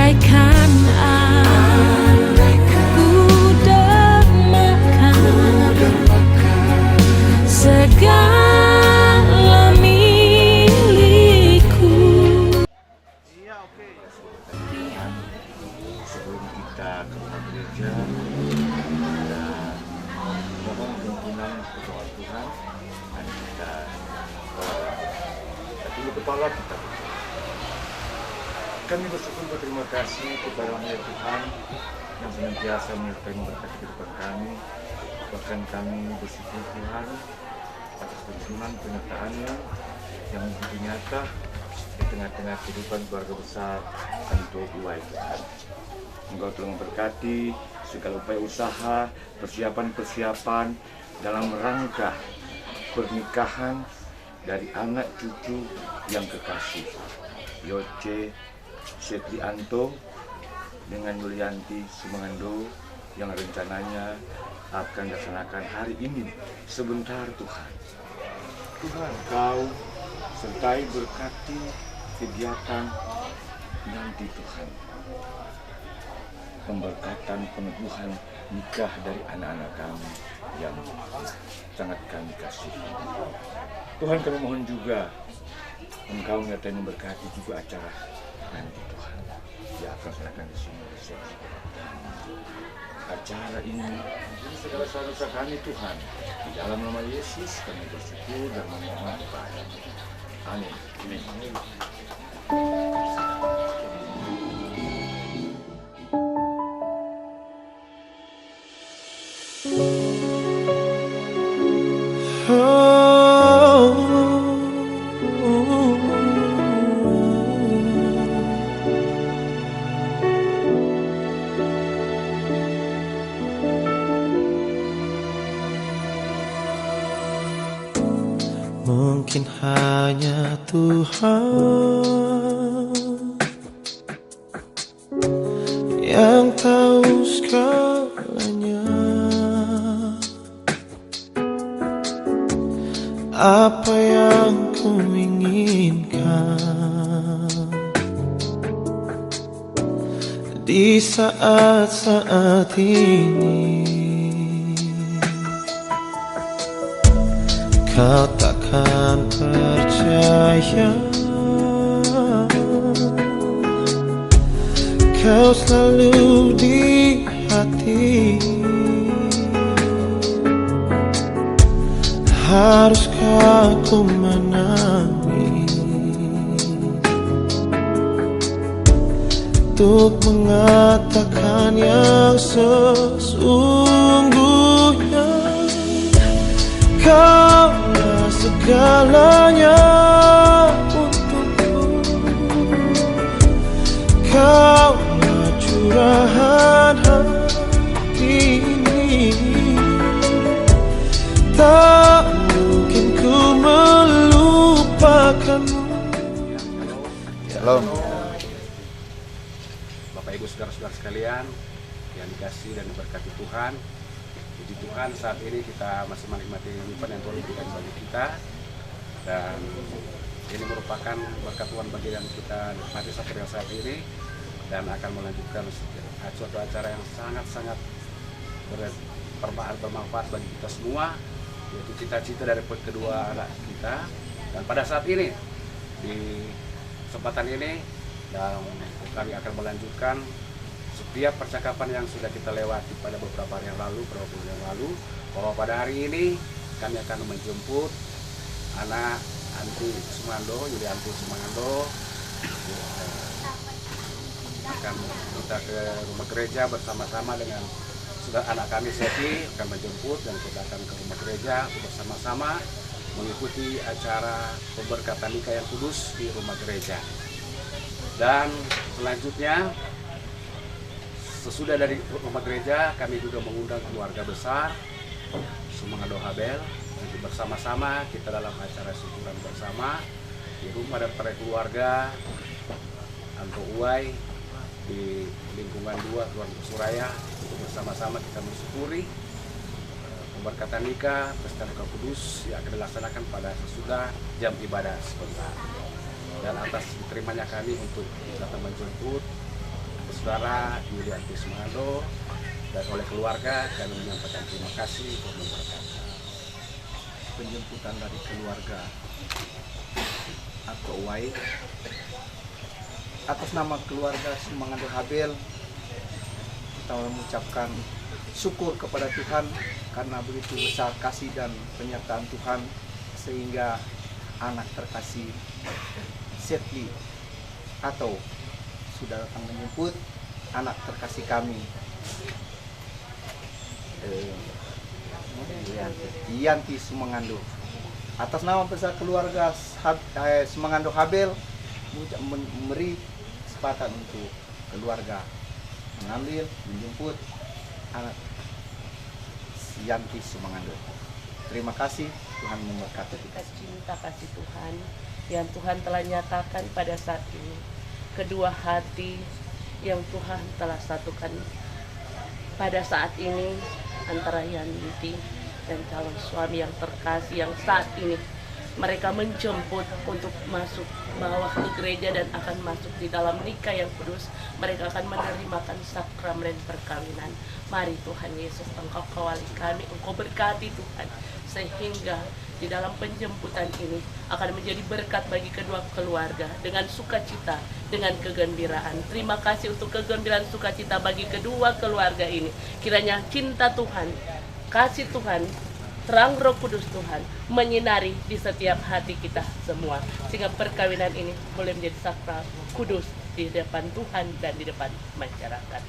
Andaikan aku dambakan segala milikku. Iya, oke. Sebelum kita ke rumah gereja, kita mohon tuntunan kepada Tuhan dan kita tunduk kepala kita. Kami bersyukur berterima kasih kepada ya Tuhan yang senantiasa menyertai memberkati kehidupan kami. Bahkan kami bersyukur Tuhan atas tuntunan penyertaan-Nya yang begitu nyata di tengah-tengah kehidupan keluarga besar Anto Uwai Tuhan. Engkau telah memberkati segala upaya usaha, persiapan-persiapan dalam rangka pernikahan dari anak cucu yang kekasih Yoce Setrianto dengan Yulianti Sumangando yang rencananya akan dilaksanakan hari ini sebentar Tuhan. Tuhan, Kau sertai berkati kegiatan nanti Tuhan. Pemberkatan peneguhan nikah dari anak-anak kami yang sangat kami kasihi. Tuhan, kami mohon juga Engkau menyertai memberkati juga acara nanti Tuhan yang akan dilaksanakan di sini. Acara ini segala dosa kami Tuhan, di dalam nama Yesus kami bersyukur dan memohon kepada. Amin. Amin. Mungkin hanya Tuhan yang tahu segalanya, apa yang ku inginkan di saat-saat ini. Kau takkan percaya, kau selalu di hati. Haruskah ku menangis untuk mengatakan yang sesungguhnya? Kaulah segalanya untukku, kaulah curahan hati ini. Tak mungkin ku melupakanmu. Shalom. Bapak Ibu saudara-saudara sekalian yang dikasihi dan diberkati Tuhan. Puji Tuhan, saat ini kita masih menikmati limpahan yang Tuhan berikan bagi kita, dan ini merupakan berkat Tuhan bagi yang kita nikmati sampai saat ini, dan akan melanjutkan suatu acara yang sangat-sangat bermanfaat bagi kita semua, yaitu cita-cita dari kedua anak kita. Dan pada saat ini, di kesempatan ini, dan kami akan melanjutkan setiap percakapan yang sudah kita lewati pada beberapa hari yang lalu, beberapa bulan yang lalu, bahwa pada hari ini kami akan menjemput anak Anti Sumangando, Yulianti Sumangando, akan kita ke rumah gereja bersama-sama dengan sudah anak kami Seti akan menjemput, dan kita akan ke rumah gereja bersama-sama mengikuti acara pemberkatan nikah yang kudus di rumah gereja. Dan selanjutnya, sesudah dari rumah gereja, kami juga mengundang keluarga besar Sumangando Habel. Nanti bersama-sama kita dalam acara syukuran bersama di rumah dan para keluarga Anto Uwai di lingkungan 2 Keluarga Suraya, untuk bersama-sama kita mensyukuri pemberkatan nikah pesta nikah kudus yang akan dilaksanakan pada sesudah jam ibadah sebentar. Dan atas diterimanya kami untuk datang menjemput saudara Yulianti Sumangando dan oleh keluarga kami menyampaikan terima kasih dan memberkati. Penjemputan dari keluarga atau Uwai atas nama keluarga Sumangando Habel kita mengucapkan syukur kepada Tuhan karena begitu besar kasih dan penyertaan Tuhan sehingga anak terkasih Setli atau sudah datang menjemput anak terkasih kami Yanti Sumangando. Atas nama besar keluarga Sumangando Habel memberi kesempatan untuk keluarga mengambil, menjemput anak Yanti Sumangando. Terima kasih, Tuhan memberkati kita. Cinta kasih Tuhan yang Tuhan telah nyatakan pada saat ini, kedua hati yang Tuhan telah satukan pada saat ini antara Yanti dan calon suami yang terkasih yang saat ini mereka menjemput untuk masuk bawah ke gereja dan akan masuk di dalam nikah yang kudus. Mereka akan menerimakan sakramen perkawinan. Mari Tuhan Yesus, Engkau kawali kami, Engkau berkati Tuhan, sehingga di dalam penjemputan ini akan menjadi berkat bagi kedua keluarga dengan sukacita, dengan kegembiraan. Terima kasih untuk kegembiraan sukacita bagi kedua keluarga ini. Kiranya cinta Tuhan, kasih Tuhan, terang Roh Kudus Tuhan menyinari di setiap hati kita semua, sehingga perkawinan ini boleh menjadi sakral kudus di depan Tuhan dan di depan masyarakat.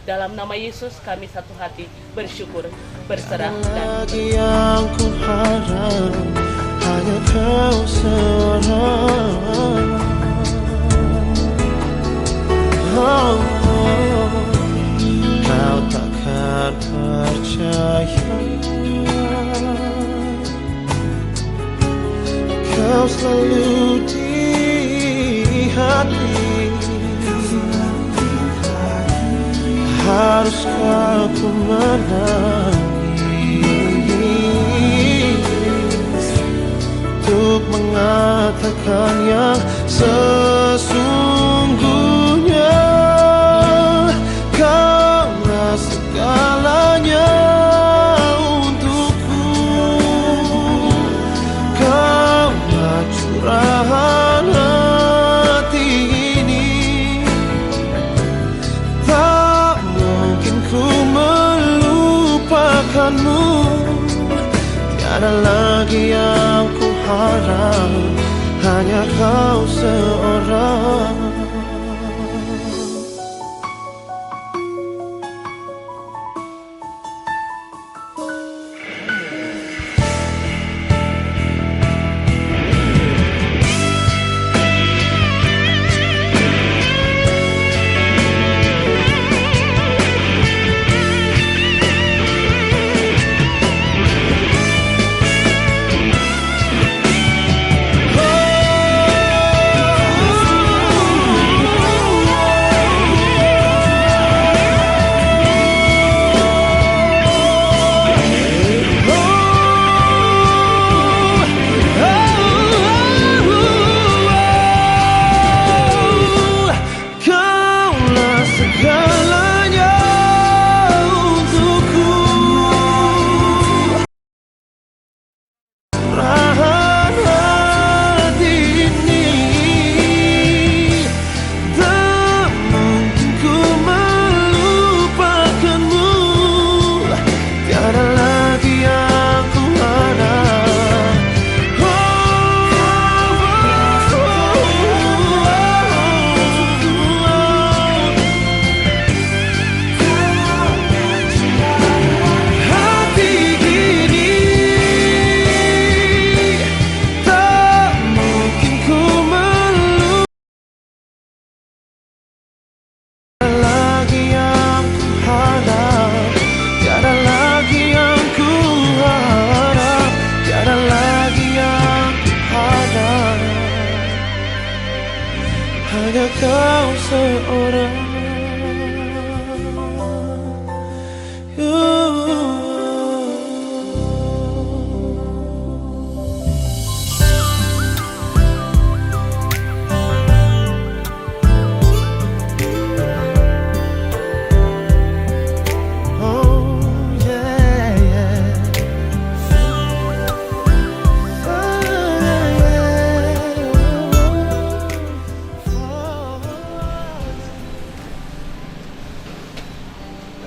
Dalam nama Yesus kami satu hati bersyukur, berserah dan lagi yang ku harap hanya kau seorang. Oh, kau takkan percaya kau selalu di hati. Haruskah ku menangis untuk mengatakan yang sesungguhnya? Kaulah segalanya untukku, kaulah curahan hati ini. Tak mungkin ku melupakanmu, tiada lagi yang ku harap, hanya kau seorang. Hanya kau seorang.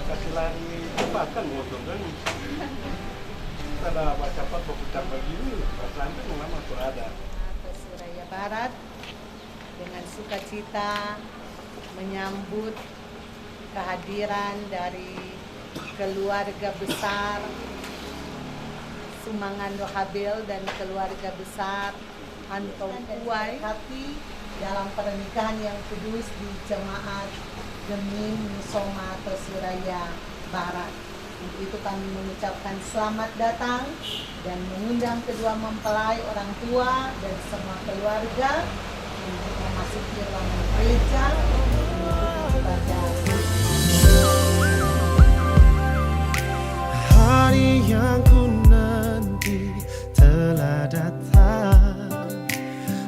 kasih lari cepat kan motor kan. Kita dah cepat berputar begini, perasaan itu memang berada. Ke Suraya Barat dengan sukacita menyambut kehadiran dari keluarga besar Sumangando Habel dan keluarga besar Antong Kuai hati dalam pernikahan yang kudus di Jemaat Gemim Misoma atau Suraya Barat. Untuk itu kami mengucapkan selamat datang dan mengundang kedua mempelai, orang tua dan semua keluarga untuk memasuki ruangan gereja untuk ibadah. Hari yang ku nanti telah datang,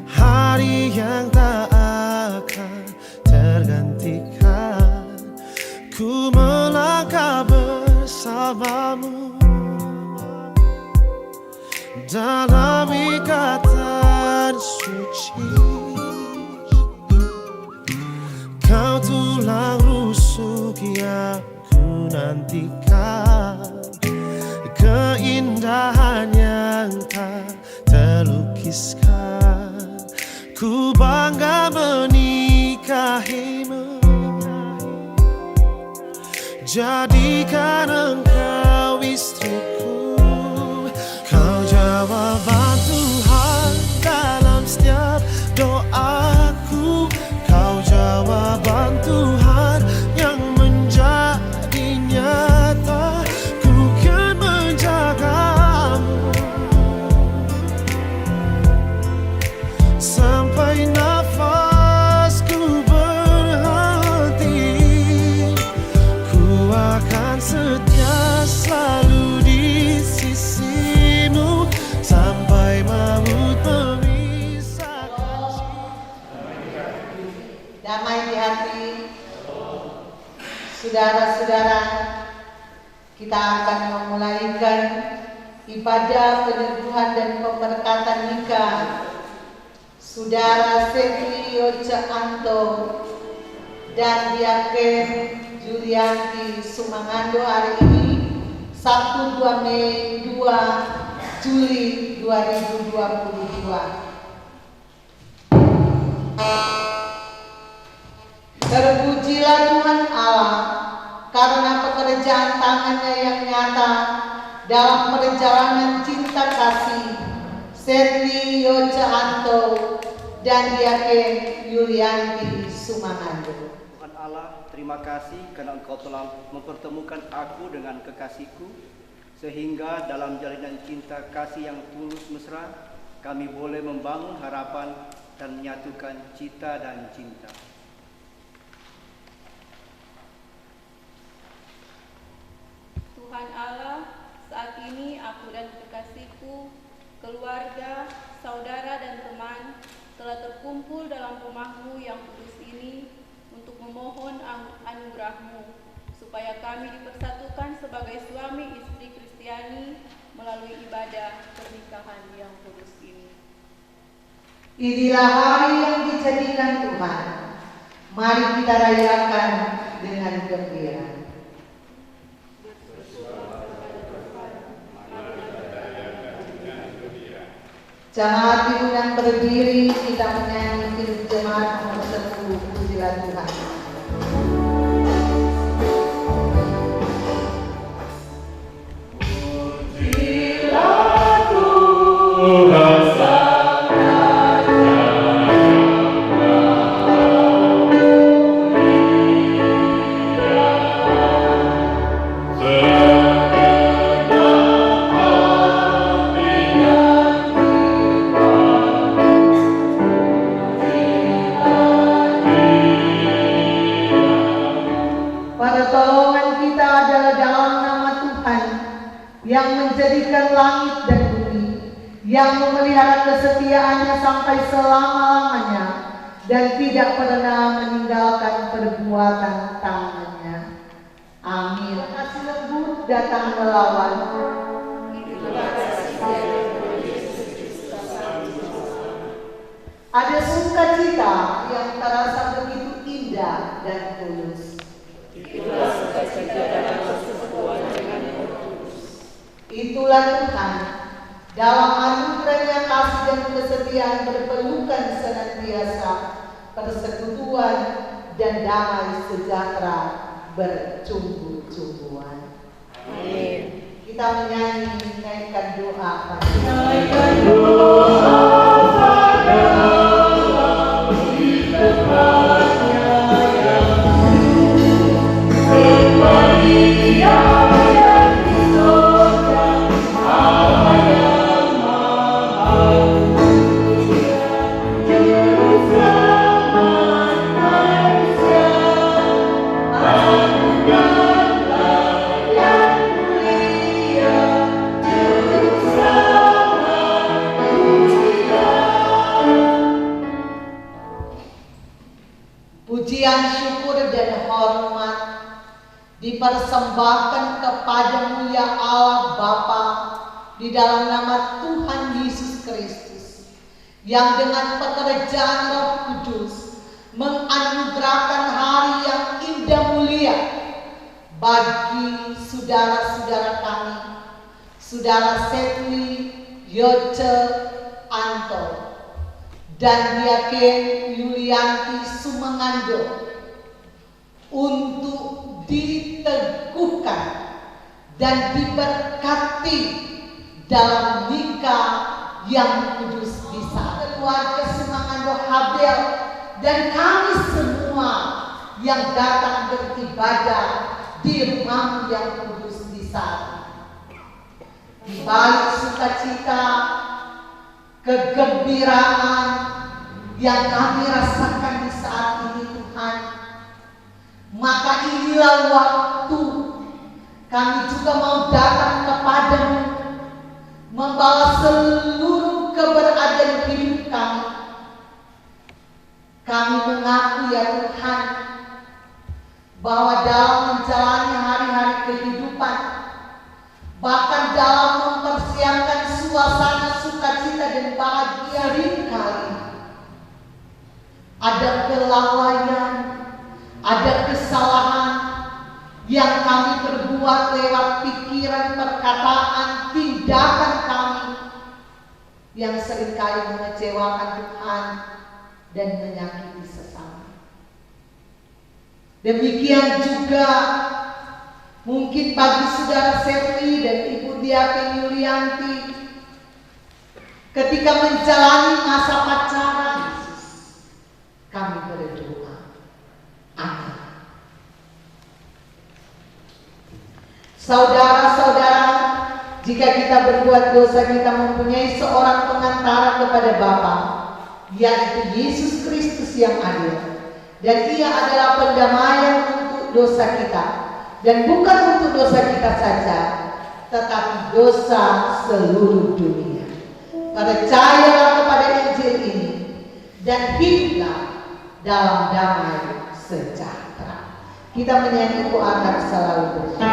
hari yang tak akan tergantikan. Ku melangkah bersamamu dalam ikatan suci. Kau tulang rusuk yang ku nantikan, keindahan yang tak terlukiskan. Ku bangga menikahimu, jadikan engkau istriku. Kau jawaban Tuhan dalam setiap doaku. Kau jawaban Tuhan yang menjadi nyata. Ku kan menjagamu sampai nafasku berhenti. Ku akan setia selalu di sisimu sampai maut memisahkan. Damai di hati, saudara-saudara, kita akan memulaikan ibadah peneguhan dan pemberkatan nikah Saudara Setri Yoce Anto dan Diaken Julianti Sumangando hari ini Sabtu 2 Mei 2 Juli 2022. Terpujilah Tuhan Allah karena pekerjaan tangannya yang nyata dalam perjalanan cinta kasih Setri Yoce Anto dan Diaken Yulianti Sumangando. Tuhan Allah, terima kasih karena Engkau telah mempertemukan aku dengan kekasihku, sehingga dalam jalinan cinta kasih yang tulus mesra, kami boleh membangun harapan dan menyatukan cita dan cinta. Tuhan Allah, saat ini aku dan kekasihku, keluarga, saudara dan teman telah terkumpul dalam rumah-Mu yang kudus ini untuk memohon anugerah-Mu supaya kami dipersatukan sebagai suami istri Kristiani melalui ibadah pernikahan yang kudus ini. Inilah hari yang dijadikan Tuhan. Mari kita rayakan dengan gembira. Jemaat diundang berdiri, kita menyanyi Kidung Jemaat nomor 10, Pujilah Tuhan. Yang menjadikan langit dan bumi, yang memelihara kesetiaannya sampai selama-lamanya dan tidak pernah meninggalkan perbuatan tangannya. Amin. Kasih lembut datang melawan. Ada sukacita yang terasa begitu indah dan tulus. Itulah sukacita Itulah Tuhan, dalam anugerahnya kasih dan kesetiaan berpelukan senantiasa, persekutuan dan damai sejahtera bercumbu-cumbuan. Amin. Kita menyanyi, menaikkan doa. Naikkan doa pada Allah di tempatnya yang seperti Dia yang di surga, Allah yang Maha Mulia, Juru Selamat manusia, anugerah yang mulia, Juru Selamat mulia. Pujian, syukur, dan hormat dipersembahkan kepadamu ya Allah Bapa, di dalam nama Tuhan Yesus Kristus, yang dengan pekerjaan Roh Kudus menganugerahkan hari yang indah mulia bagi saudara-saudara kami, Saudara Setli Yoce Anto dan Diaken Yulianti Sumangando, untuk diteguhkan dan diberkati dalam nikah yang kudus di saat keluarga Sumangando Habel dan kami semua yang datang beribadah di rumah yang kudus di saat ini. Di balik sukacita, kegembiraan yang kami rasakan di saat ini Tuhan, maka inilah waktu kami juga mau datang kepadamu, membawa seluruh keberadaan hidup kami. Kami mengaku ya Tuhan, bahwa dalam menjalani hari-hari kehidupan, bahkan dalam mempersiapkan suasana sukacita dan bahagia seringkali ada kelalaian, ada kesalahan yang kami perbuat lewat pikiran, perkataan, tindakan kami yang seringkali mengecewakan Tuhan dan menyakiti sesama. Demikian juga mungkin bagi saudara Setli dan Ibu Diaken Yulianti ketika menjalani masa pacaran, kami berdoa. Amin. Saudara-saudara, jika kita berbuat dosa, kita mempunyai seorang pengantara kepada Bapa, yaitu Yesus Kristus yang adil. Dan Ia adalah pendamaian untuk dosa kita. Dan bukan untuk dosa kita saja, tetapi dosa seluruh dunia. Percayalah kepada Injil ini dan hiduplah dalam damai sejahtera. Kita menyanyi, Ku akan selalu bersyukur.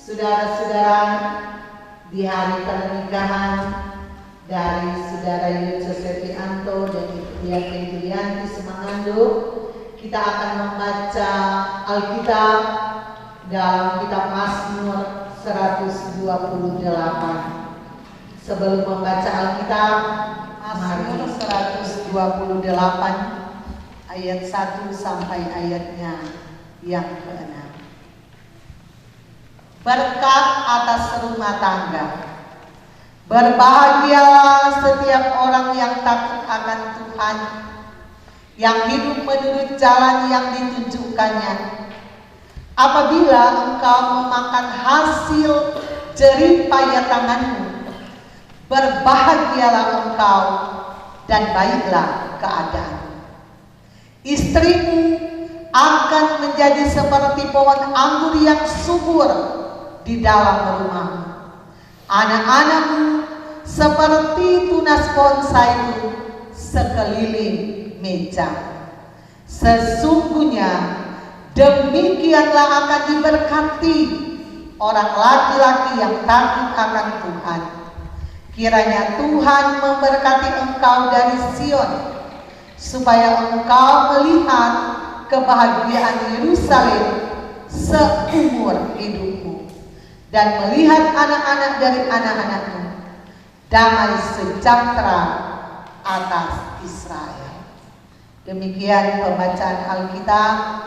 Saudara-saudara, di hari pernikahan dari Saudara Yoce Setianto dan Ibu Diaken Yulianti Sumangando, kita akan membaca Alkitab dalam kitab Mazmur 128. Sebelum membaca Alkitab, Mazmur 128 ayat 1 sampai ayatnya yang ke-6. Berkat atas rumah tangga. Berbahagialah setiap orang yang takut akan Tuhan, yang hidup menurut jalan yang ditunjukkannya. Apabila engkau memakan hasil jerih payah tanganmu, berbahagialah engkau dan baiklah keadaanmu. Istrimu akan menjadi seperti pohon anggur yang subur di dalam rumahmu. Anak-anakmu seperti tunas bonsai sekeliling meja. Sesungguhnya demikianlah akan diberkati orang laki-laki yang takut akan Tuhan. Kiranya Tuhan memberkati engkau dari Sion, supaya engkau melihat kebahagiaan Yerusalem seumur hidupmu, dan melihat anak-anak dari anak-anakmu, damai sejahtera atas Israel. Demikian pembacaan Alkitab.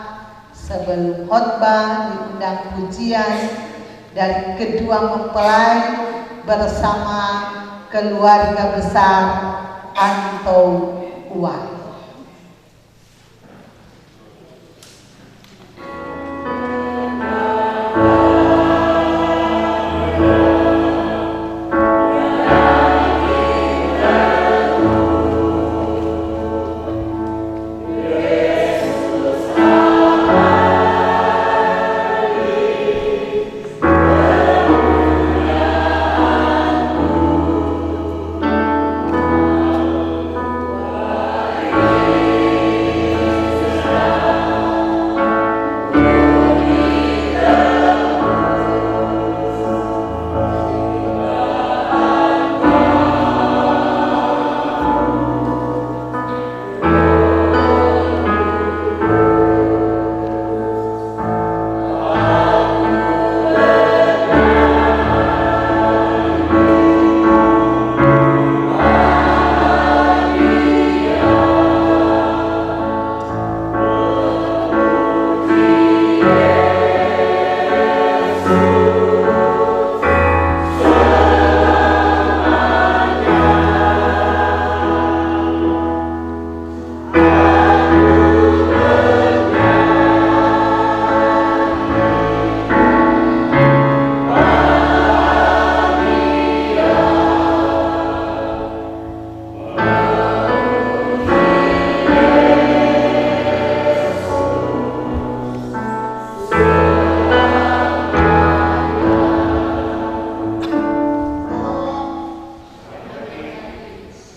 Sebelum khotbah diundang pujian dari kedua mempelai bersama keluarga besar Anto Uwai.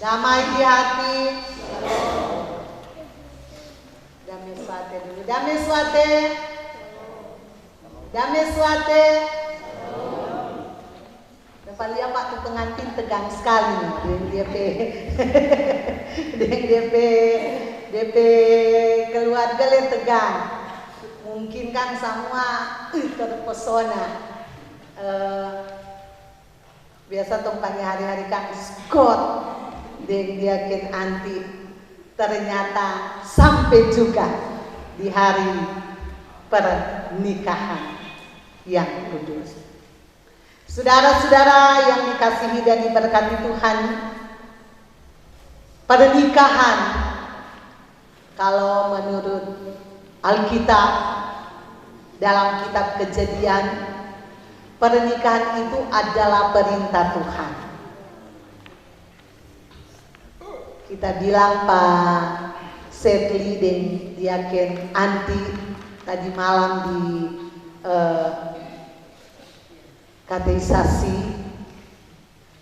Damai di hati. Damai suate dulu. Damai suate. Damai suate. Dapat lihat Pak tuh pengantin tegang sekali. DP keluarga le tegang. Mungkin kan semua terpesona. Biasa tempatnya hari-hari kan Scott. Dia ken anti, ternyata sampai juga di hari pernikahan yang kudus. Saudara-saudara yang dikasihi dan diberkati Tuhan, pernikahan kalau menurut Alkitab dalam kitab Kejadian, pernikahan itu adalah perintah Tuhan. Kita bilang Pak Setli dan Diaken Anti tadi malam di kateisasi,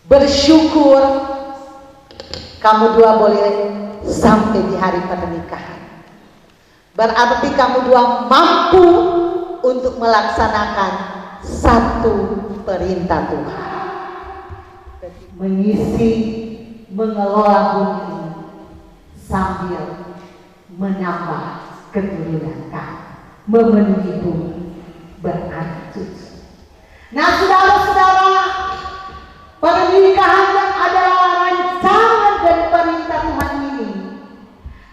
bersyukur kamu dua boleh sampai di hari pernikahan. Berarti kamu dua mampu untuk melaksanakan satu perintah Tuhan, mengisi, mengelola bumi sambil menambah keturunan kamu, memenuhi bumi berakhir. Nah, saudara-saudara, pernikahan yang adalah rancangan dan perintah Tuhan ini.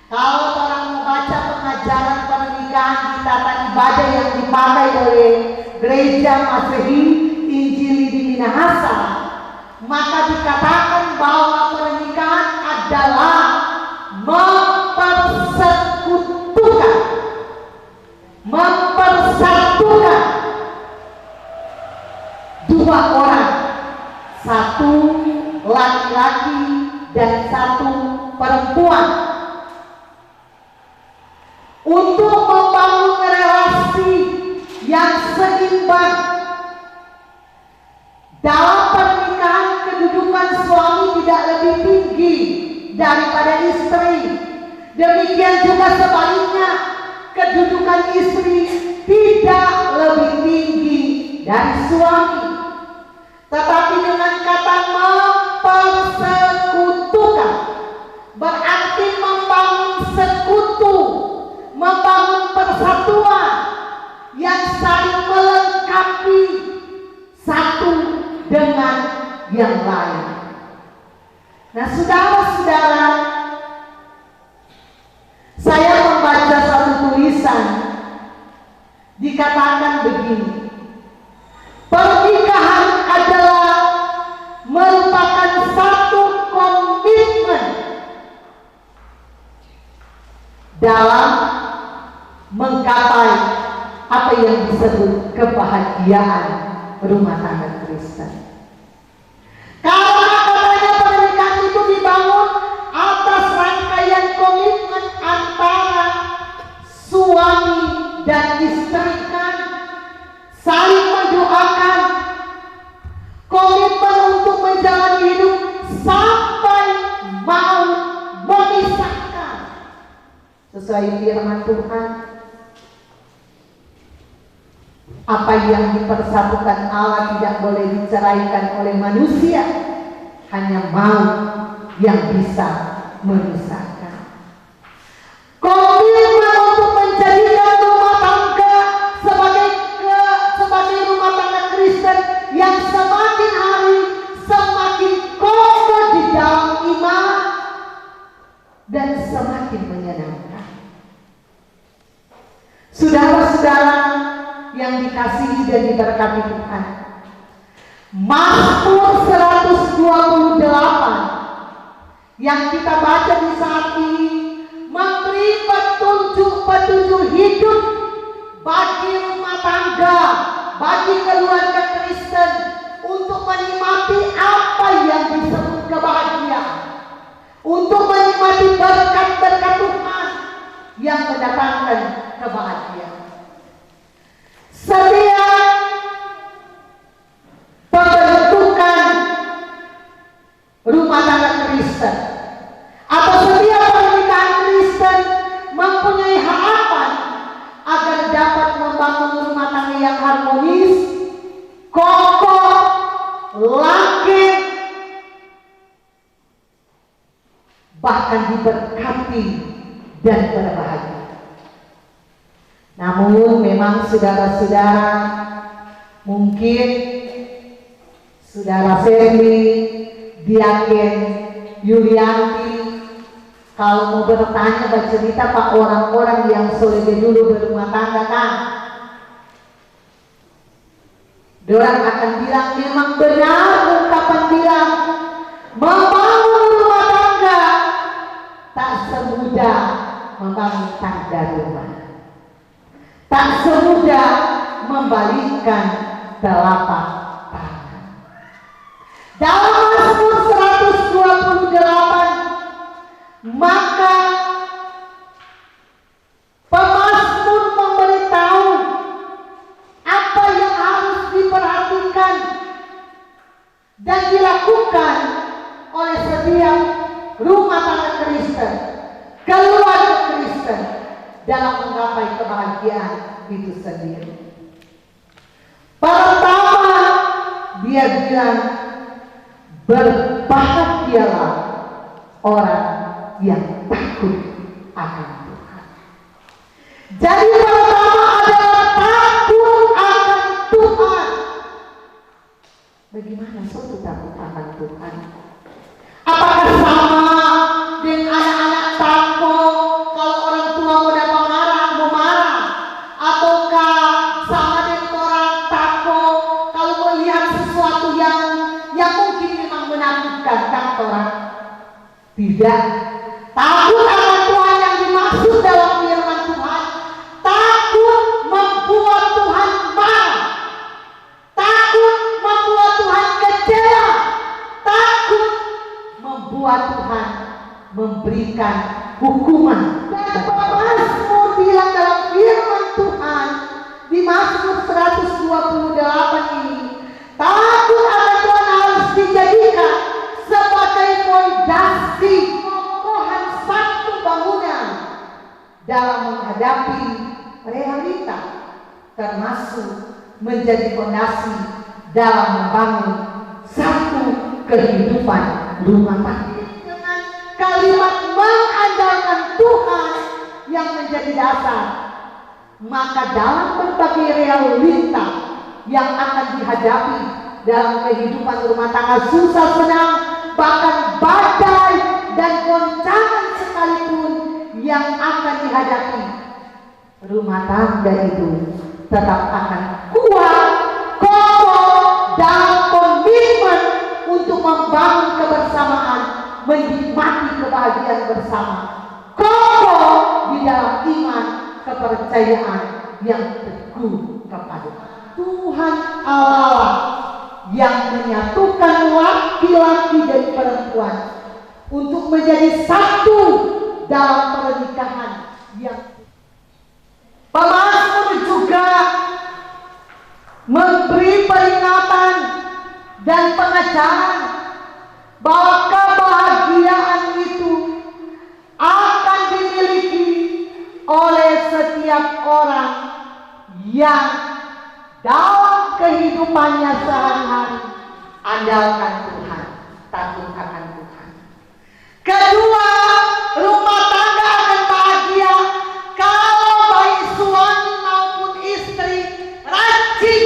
Kalau orang membaca pengajaran pernikahan di tata ibadah yang dipakai oleh gereja Masehi Injili di Minahasa, maka dikatakan bahwa pernikahan adalah mempersatukan dua orang, satu laki-laki dan satu perempuan, untuk membangun relasi yang seimbang. Dalam pernikahan, kedudukan suami tidak lebih tinggi daripada istri. Demikian juga sebaliknya, kedudukan istri tidak lebih tinggi dari suami. Tetapi dengan kata mempersekutukan, berarti membangun sekutu, membangun persatuan yang saling melengkapi satu dengan yang lain. Nah, saudara-saudara, saya membaca satu tulisan, dikatakan begini: pernikahan adalah merupakan satu komitmen dalam menggapai apa yang disebut kebahagiaan rumah tangga Kristen. Karena katanya pernikahan itu dibangun atas rangkaian komitmen antara suami dan istri, kan saling mendoakan, komitmen untuk menjalani hidup sampai mau memisahkan. Sesuai firman Tuhan, apa yang dipersatukan Allah tidak boleh diceraikan oleh manusia, hanya maut yang bisa memisahkan. Komitmen untuk menjadikan rumah tangga sebagai rumah tangga Kristen yang semakin hari semakin kokoh di dalam iman dan semakin menyenangkan. Saudara-saudara yang dikasihi dan diberkati Tuhan, Mazmur 128 yang kita baca di saat ini memberi petunjuk hidup bagi rumah tangga, bagi keluarga Kristen untuk menikmati apa yang disebut kebahagiaan, untuk menikmati berkat-berkat Tuhan yang mendatangkan kebahagiaan. Setiap pembentukan rumah tangga Kristen atau setiap pernikahan Kristen mempunyai harapan agar dapat membangun rumah tangga yang harmonis, kokoh, langgeng, bahkan diberkati dan berbahagia. Namun memang saudara-saudara, mungkin saudara Ferli, Diaken Yulianti, kalau mau bertanya bercerita Pak orang-orang yang soleh dulu berumah tangga, kan dorang akan bilang memang benar ungkapan bilang membangun rumah tangga tak semudah membangun tangga rumah, tak semudah membalikkan telapak tangan. Dalam Mazmur 128, maka pemazmur memberitahu apa yang harus diperhatikan dan dilakukan oleh setiap rumah tangga Kristen, keluarga Kristen dalam menggapai kebahagiaan itu sendiri. Pertama, dia bilang berbahagialah orang yang takut akan Tuhan. Jadi pertama adalah takut akan Tidak. Takut akan Tuhan yang dimaksud dalam firman Tuhan, takut membuat Tuhan marah, takut membuat Tuhan kecewa, takut membuat Tuhan memberikan hukuman. Dan Mazmur bilang dalam firman Tuhan di Mazmur 128 ini, takut akan Tuhan harus dijadikan sebagai fondasi kokohan satu bangunan dalam menghadapi realita, termasuk menjadi fondasi dalam membangun satu kehidupan rumah tangga. Dengan kalimat mengandalkan Tuhan yang menjadi dasar, maka dalam berbagai realita yang akan dihadapi dalam kehidupan rumah tangga, susah senang, bahkan badai dan goncangan sekalipun yang akan dihadapi, rumah tangga itu tetap akan kuat, kokoh dalam komitmen untuk membangun kebersamaan, menikmati kebahagiaan bersama, kokoh di dalam iman, kepercayaan yang teguh kepada Tuhan Allah yang menyatukan laki-laki dan perempuan untuk menjadi satu dalam pernikahan yang Pemazmur juga memberi peringatan dan pengajaran bahwa kebahagiaan itu akan dimiliki oleh setiap orang yang dalam kehidupannya sehari-hari andalkan Tuhan, takut akan Tuhan. Kedua, rumah tangga akan bahagia kalau baik suami maupun istri rajin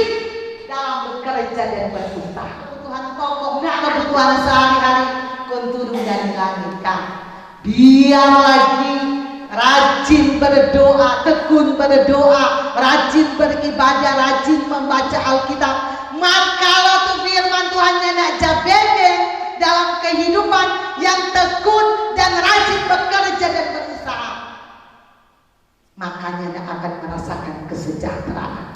dalam bekerja dan berusaha. Kebutuhan pokok, kebutuhan sehari-hari turun dari langit kan. Biar lagi rajin berdoa, tekun berdoa, rajin beribadah, rajin membaca Alkitab. Maka kalau tuh firman Tuhan nak jabeben dalam kehidupan yang tekun dan rajin bekerja dan berusaha, makanya nak akan merasakan kesejahteraan.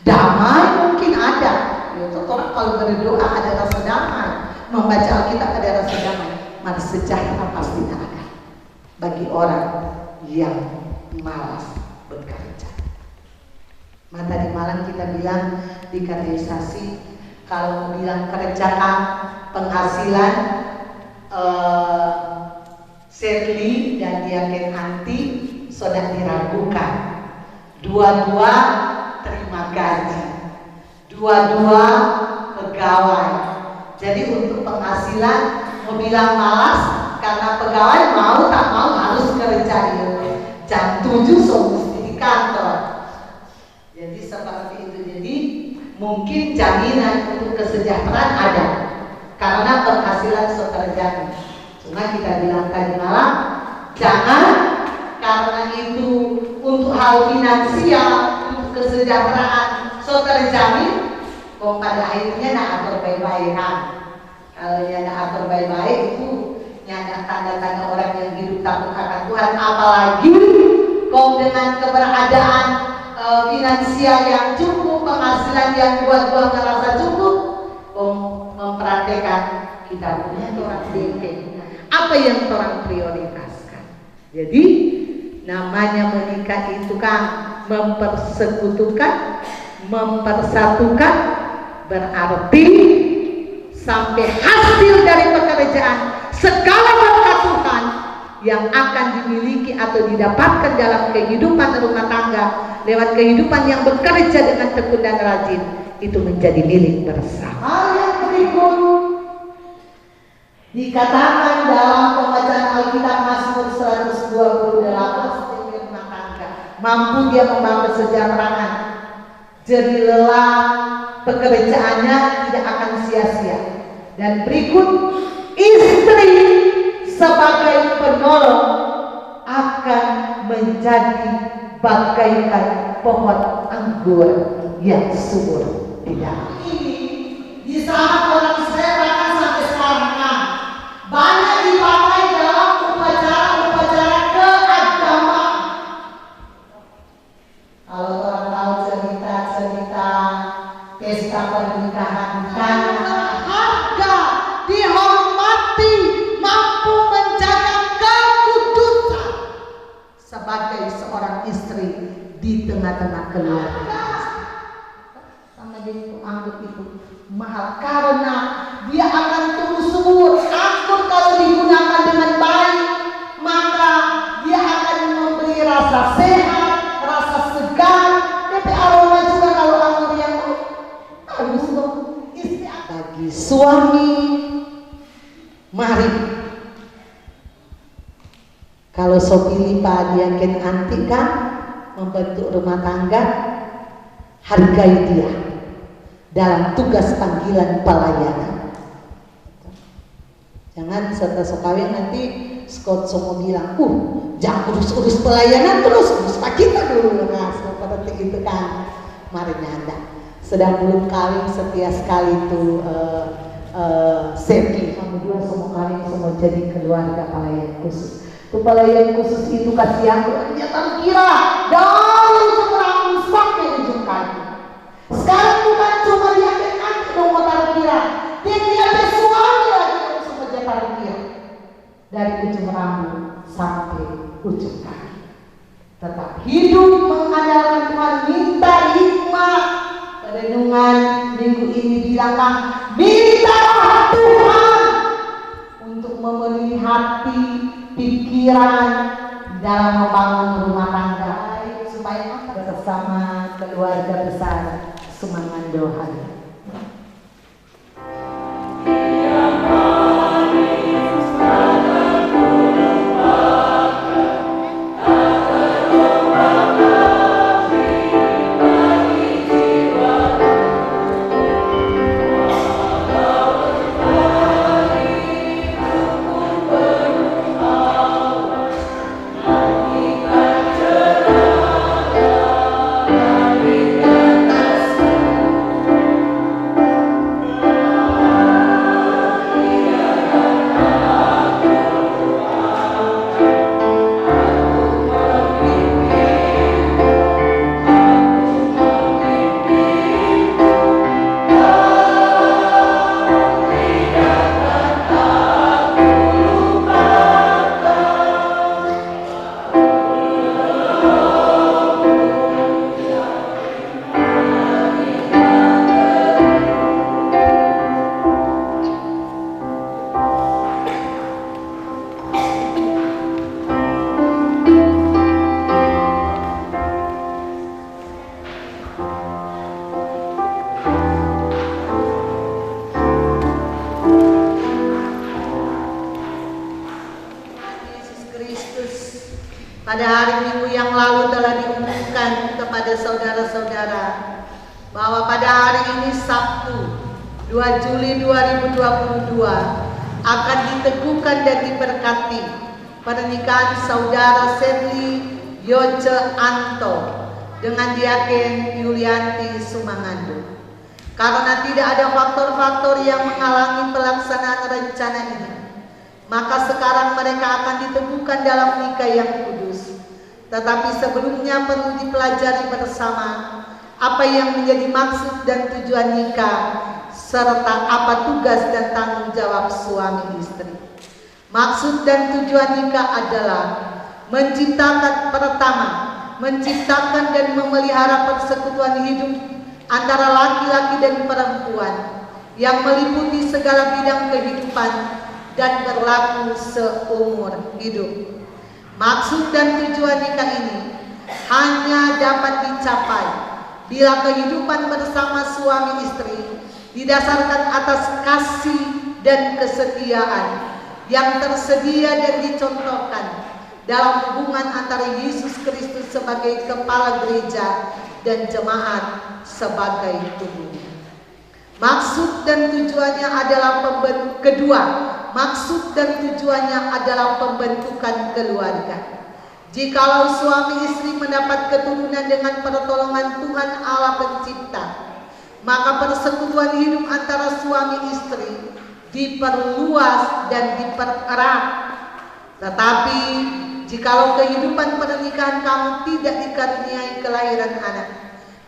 Damai mungkin ada, orang kalau berdoa ada rasa damai, membaca Alkitab ada rasa damai, maka sejahtera pasti ada bagi orang yang malas bekerja. Tadi malam kita bilang di kategorisasi, kalau bilang kerjaan, penghasilan, Serli dan Diaken Anti sudah diragukan. Dua-dua terima gaji, dua-dua pegawai. Jadi untuk penghasilan mau bilang malas, karena pegawai mau tak mau harus kerja jam 7 mesti di kantor. Jadi seperti itu. Jadi mungkin jaminan untuk kesejahteraan ada karena penghasilan terjamin. Cuma kita bilang tadi malam, jangan karena itu untuk hal finansial, untuk kesejahteraan terjamin, kok pada akhirnya nak atur baik-baik kan. Kalau dia nak atur baik-baik itu ada tanda-tanda orang yang hidup takut akan Tuhan, apalagi kau dengan keberadaan finansial yang cukup, penghasilan yang buat merasa cukup, kau memperhatikan kita punya orang DP, apa yang orang prioritaskan. Jadi namanya menikah itu kan mempersekutukan, mempersatukan, berarti sampai hasil dari pekerjaan segala berkat Tuhan yang akan dimiliki atau didapatkan dalam kehidupan rumah tangga lewat kehidupan yang bekerja dengan tekun dan rajin itu menjadi milik bersama. Hal yang berikut dikatakan dalam pembacaan Alkitab Mazmur 128 rumah tangga mampu dia membawa kesejahteraan, jadi lelah pekerjaannya tidak akan sia-sia. Dan berikut, istri sebagai penolong akan menjadi bagaikan pohon anggur yang subur di dalam. Ini di saat orang Israel bahkan sampai sekarang banyak dipakai dalam sebagai seorang istri di tengah-tengah keluarga. Sama jadi itu anggap itu mahal karena dia akan tumbuh subur. Anggur kalau digunakan dengan baik maka dia akan memberi rasa sehat, rasa segar. Tapi aroma juga kalau anggur yang bagus dong. Istri bagi suami, mari kalau sopili pak dia ken anti kan membentuk rumah tangga, hargai dia dalam tugas panggilan pelayanan. Jangan serta sekawin nanti Scott semua bilang, jangan urus-urus pelayanan terus, urus pak kita dulu. Nah, seperti itu kan. Mari nyanda. Sedang belum kawin setia sekali itu Seti. Kami dua semua kawin semua jadi keluarga pelayan khusus. Itu pelayan khusus itu kasih aku dia terkira dari ujung rambut sampai ujung kaki. Sekarang bukan cuma dia anti dong mau terkira, dia ada suami lagi yang semua jadi terkira dari ujung rambut sampai ujung kaki. Tetap hidup mengandalkan Tuhan, minta hikmah. Renungan minggu ini bilangkan mintalah Tuhan untuk memenuhi hati, pikiran dalam membangun rumah tangga supaya bersama keluarga besar Sumangando Habel. Pada hari Minggu yang lalu telah diumumkan kepada saudara-saudara bahwa pada hari ini Sabtu 2 Juli 2022 akan diteguhkan dan diberkati pernikahan saudara Sedli Yoce Anto dengan Diaken Yulianti Sumangando. Karena tidak ada faktor-faktor yang menghalangi pelaksanaan rencana ini, maka sekarang mereka akan diteguhkan dalam nikah yang kudus. Tetapi sebelumnya perlu dipelajari bersama apa yang menjadi maksud dan tujuan nikah serta apa tugas dan tanggung jawab suami istri. Maksud dan tujuan nikah adalah menciptakan dan memelihara persekutuan hidup antara laki-laki dan perempuan yang meliputi segala bidang kehidupan dan berlaku seumur hidup. Maksud dan tujuan nikah ini hanya dapat dicapai bila kehidupan bersama suami istri didasarkan atas kasih dan kesetiaan yang tersedia dan dicontohkan dalam hubungan antara Yesus Kristus sebagai kepala gereja dan jemaat sebagai tubuhnya. Maksud dan tujuannya adalah maksud dan tujuannya adalah pembentukan keluarga. Jikalau suami istri mendapat keturunan dengan pertolongan Tuhan Allah Pencipta, maka persekutuan hidup antara suami istri diperluas dan dipererat. Tetapi jikalau kehidupan pernikahan kamu tidak dikaruniai kelahiran anak,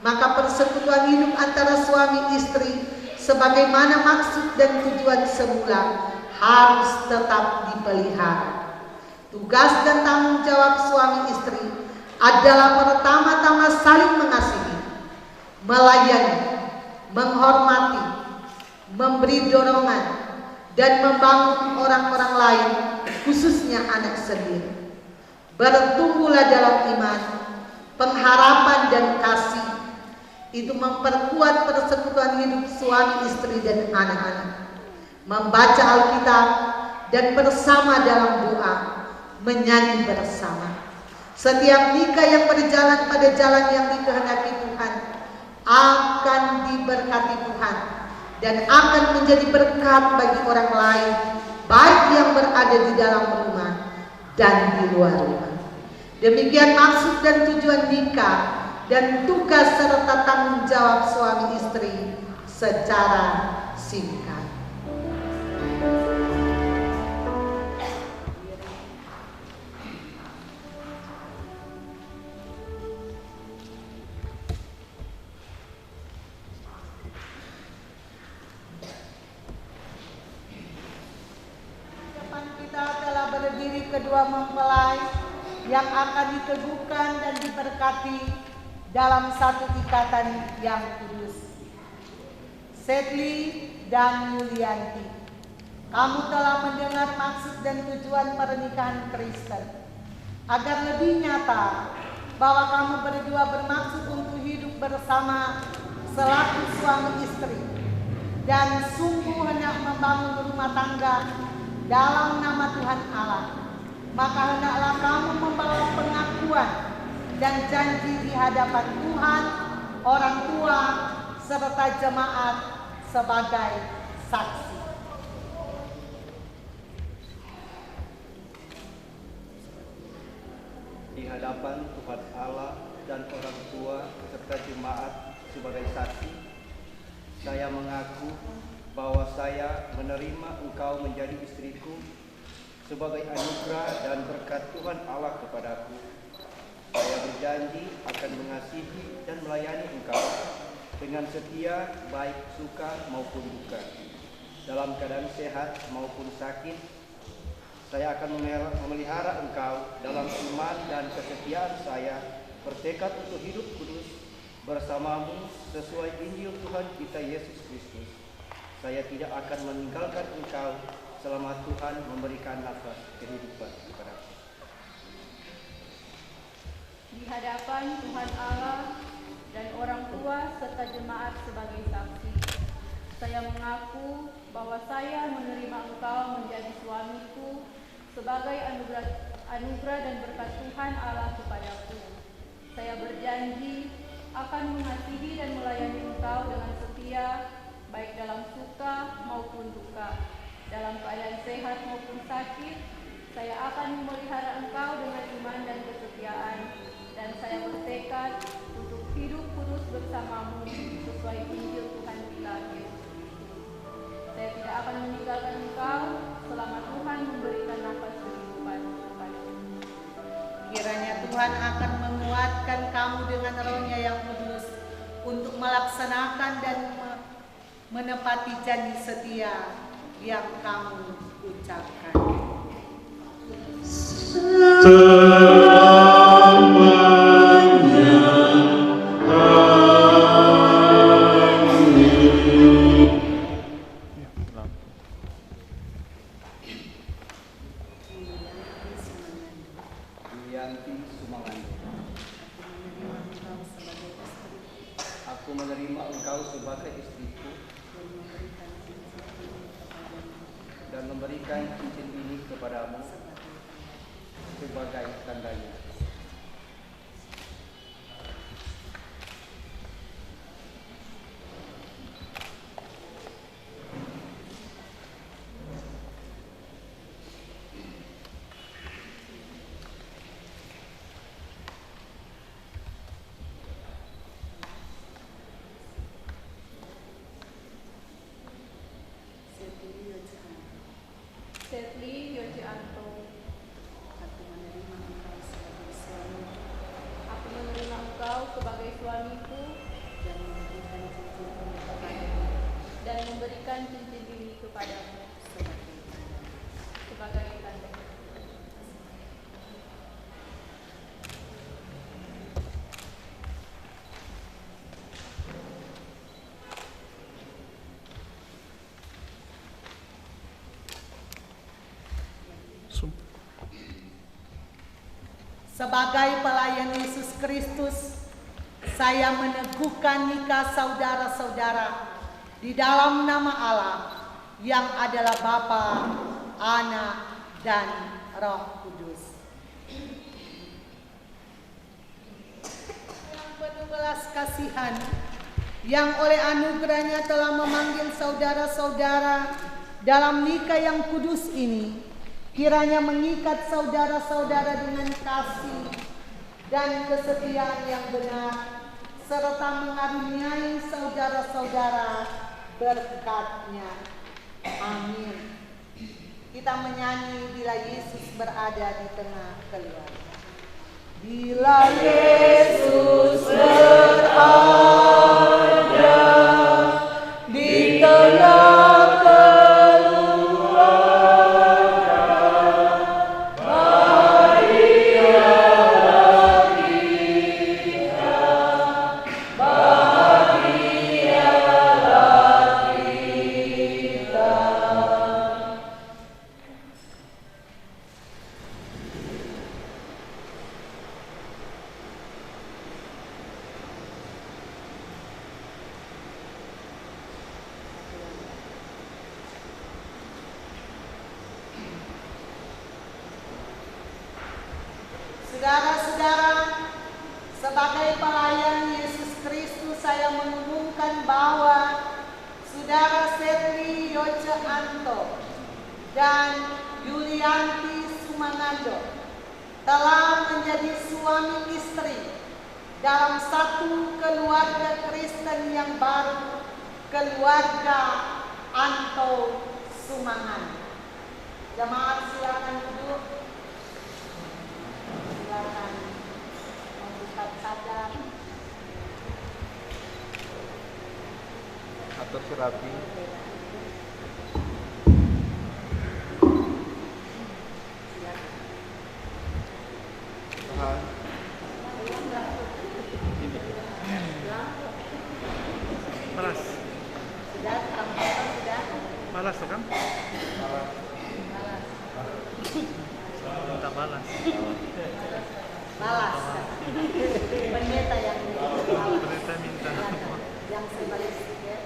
maka persekutuan hidup antara suami istri sebagaimana maksud dan tujuan semula harus tetap dipelihara. Tugas dan tanggung jawab suami istri adalah pertama-tama saling mengasihi, melayani, menghormati, memberi dorongan, dan membangun orang-orang lain, khususnya anak sendiri. Bertumbuhlah dalam iman, pengharapan, dan kasih. Itu memperkuat persekutuan hidup suami istri dan anak-anak. Membaca Alkitab dan bersama dalam doa, menyanyi bersama. Setiap nikah yang berjalan pada jalan yang dikehendaki Tuhan akan diberkati Tuhan dan akan menjadi berkat bagi orang lain, baik yang berada di dalam rumah dan di luar rumah. Demikian maksud dan tujuan nikah dan tugas serta tanggung jawab suami istri secara singkat. Berdiri kedua mempelai yang akan diteguhkan dan diberkati dalam satu ikatan yang kudus. Setli dan Yulianti, kamu telah mendengar maksud dan tujuan pernikahan Kristen. Agar lebih nyata bahwa kamu berdua bermaksud untuk hidup bersama selaku suami istri dan sungguh hendak membangun rumah tangga dalam nama Tuhan Allah, maka hendaklah kamu membawa pengakuan dan janji di hadapan Tuhan, orang tua, serta jemaat sebagai saksi. Di hadapan Tuhan Allah dan orang tua serta jemaat sebagai saksi, saya mengaku bahwa saya menerima engkau menjadi istriku sebagai anugerah dan berkat Tuhan Allah kepadaku. Saya berjanji akan mengasihi dan melayani engkau dengan setia, baik suka maupun duka, dalam keadaan sehat maupun sakit. Saya akan memelihara engkau dalam iman dan kesetiaan saya, bertekad untuk hidup kudus bersamamu sesuai Injil Tuhan kita Yesus Kristus. Saya tidak akan meninggalkan engkau selama Tuhan memberikan nafas kehidupan kepadaku. Di hadapan Tuhan Allah dan orang tua serta jemaat sebagai saksi, saya mengaku bahwa saya menerima engkau menjadi suamiku sebagai anugerah dan berkat Tuhan Allah kepadaku. Saya berjanji akan mengasihi dan melayani engkau dengan setia, baik dalam suka maupun duka, dalam keadaan sehat maupun sakit. Saya akan memelihara engkau dengan iman dan kesetiaan, dan saya bertekad untuk hidup kudus bersamamu sesuai Injil Tuhan kita Yesus Kristus. Saya tidak akan meninggalkan engkau selama Tuhan memberikan nafas kehidupan kepadamu. Kiranya Tuhan akan menguatkan kamu dengan roh-Nya yang kudus untuk melaksanakan dan menepati janji setia yang kamu ucapkan. Aku menerima engkau sebagai istriku dan memberikan cincin ini kepadamu sebagai tandanya. Setli Yojianto, Aku menerima engkau sebagai suami aku menerima engkau sebagai suamiku dan memberikan cincin ini kepadamu dan memberikan cincin ini kepadamu sebagai tanda. langsung. Sebagai pelayan Yesus Kristus, saya meneguhkan nikah saudara-saudara di dalam nama Allah yang adalah Bapa, Anak, dan Roh Kudus. Yang penuh belas kasihan, yang oleh anugerahnya telah memanggil saudara-saudara dalam nikah yang kudus ini, kiranya mengikat saudara-saudara dengan kasih dan kesetiaan yang benar, serta mengaruniai saudara-saudara berkat-Nya. Amin. Kita menyanyi bila Yesus berada di tengah keluarga. Bila Yesus berada di tengah Saudara-saudara, sebagai pelayan Yesus Kristus, saya mengumumkan bahwa Saudara Setri Yoce Anto dan Yulianti Sumangando telah menjadi suami istri dalam satu keluarga Kristen yang baru, keluarga Anto Sumangando. Jemaat silakan duduk. Silakan membuka cadar atau surabi. Tahan. Malas. sudah, sudah. Malas tuh kan? Malas. Minta balas. Balas. Pendeta yang Pendeta minta. yang sebalistik ya.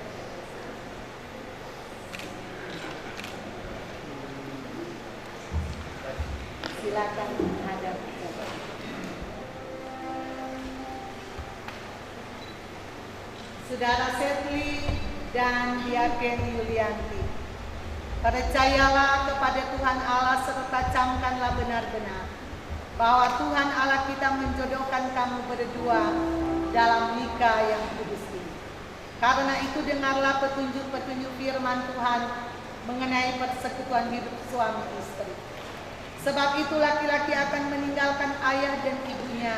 Silakan menghadap. Saudara Setli dan Diaken Yulianti, percayalah kepada Tuhan Allah serta camkanlah benar-benar bahwa Tuhan Allah kita menjodohkan kamu berdua dalam nikah yang kudus ini. Karena itu dengarlah petunjuk-petunjuk firman Tuhan mengenai persekutuan hidup suami istri. Sebab itu laki-laki akan meninggalkan ayah dan ibunya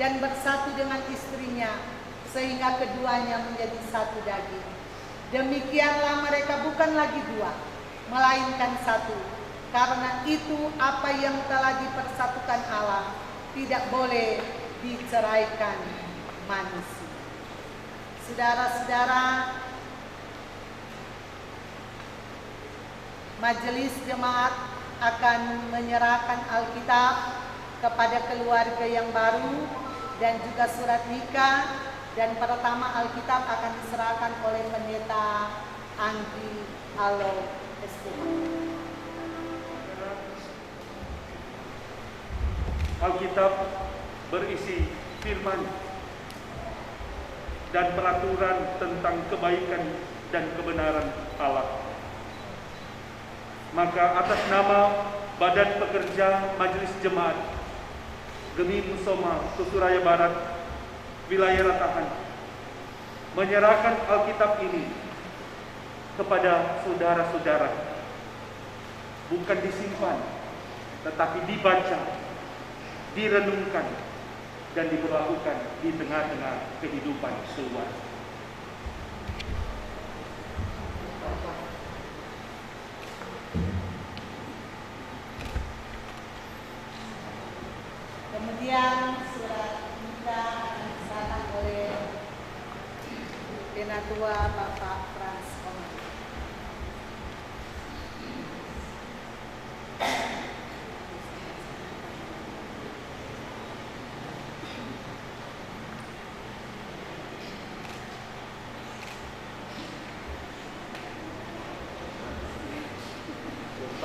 dan bersatu dengan istrinya, sehingga keduanya menjadi satu daging. Demikianlah mereka bukan lagi dua, melainkan satu. Karena itu apa yang telah dipersatukan Allah tidak boleh diceraikan manusia. Saudara-saudara, majelis jemaat akan menyerahkan Alkitab kepada keluarga yang baru dan juga surat nikah. Dan pertama Alkitab akan diserahkan oleh Pendeta Anggi Alo Esteban. Alkitab berisi firman dan peraturan tentang kebaikan dan kebenaran Allah. Maka atas nama Badan Pekerja Majelis Jemaat Gemi Musoma Kusuraya Barat Wilayah Ratahan menyerahkan Alkitab ini kepada saudara-saudara, bukan disimpan, tetapi dibaca, direnungkan, dan diberlakukan di tengah-tengah kehidupan keluarga. Kemudian surat nikah akan diserahkan oleh Penatua Bapak Frans Komar.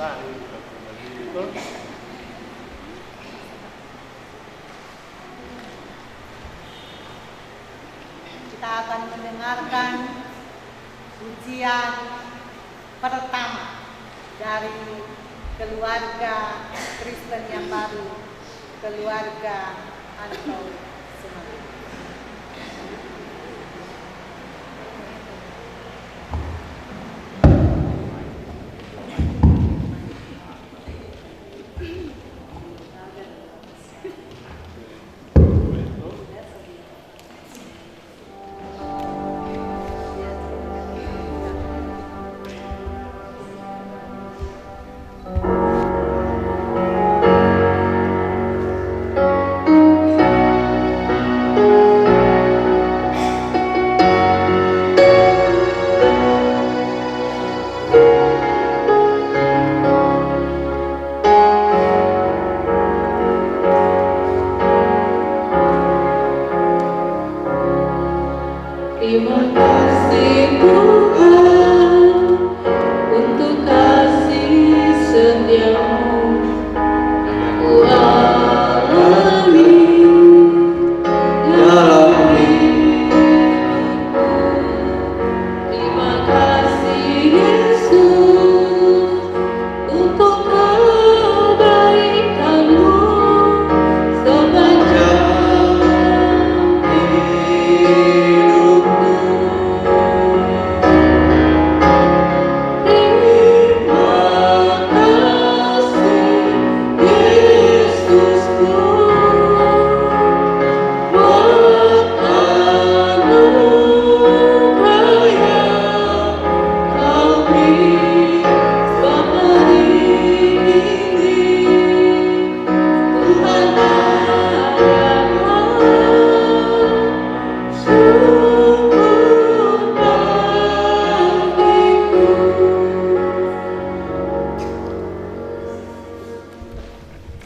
tahu begitu. Kita akan mendengarkan ujian pertama dari keluarga Kristen yang baru, keluarga Anto Semarang. Terima kasih Tuhan untuk kasih setiamu. Ku alami dalam hidupku. Terima kasih Yesus untuk kebaikan-Mu sepanjang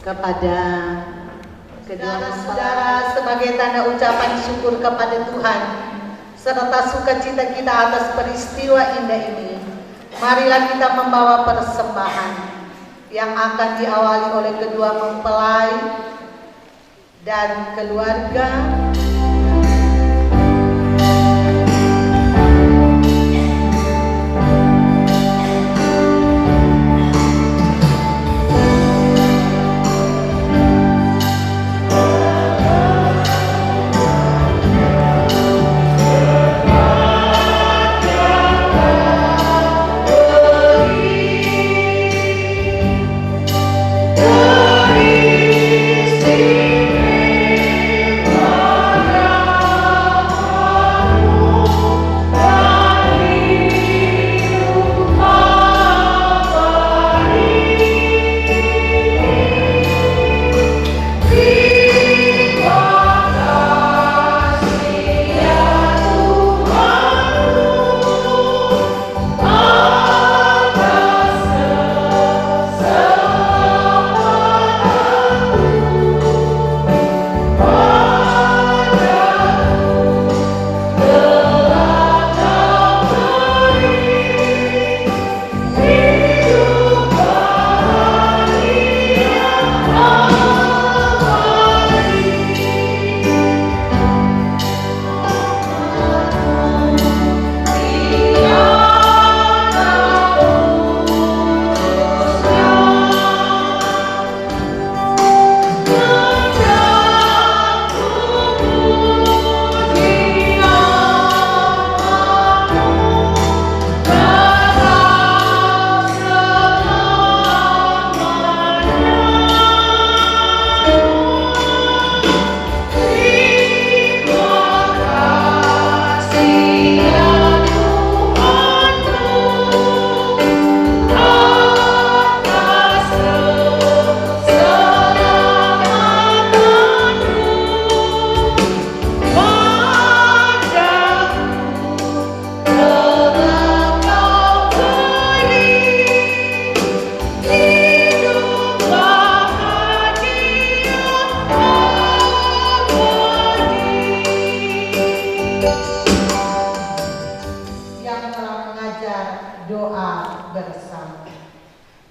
kepada kedua saudara sebagai tanda ucapan syukur kepada Tuhan serta sukacita kita atas peristiwa indah ini, marilah kita membawa persembahan yang akan diawali oleh kedua mempelai dan keluarga.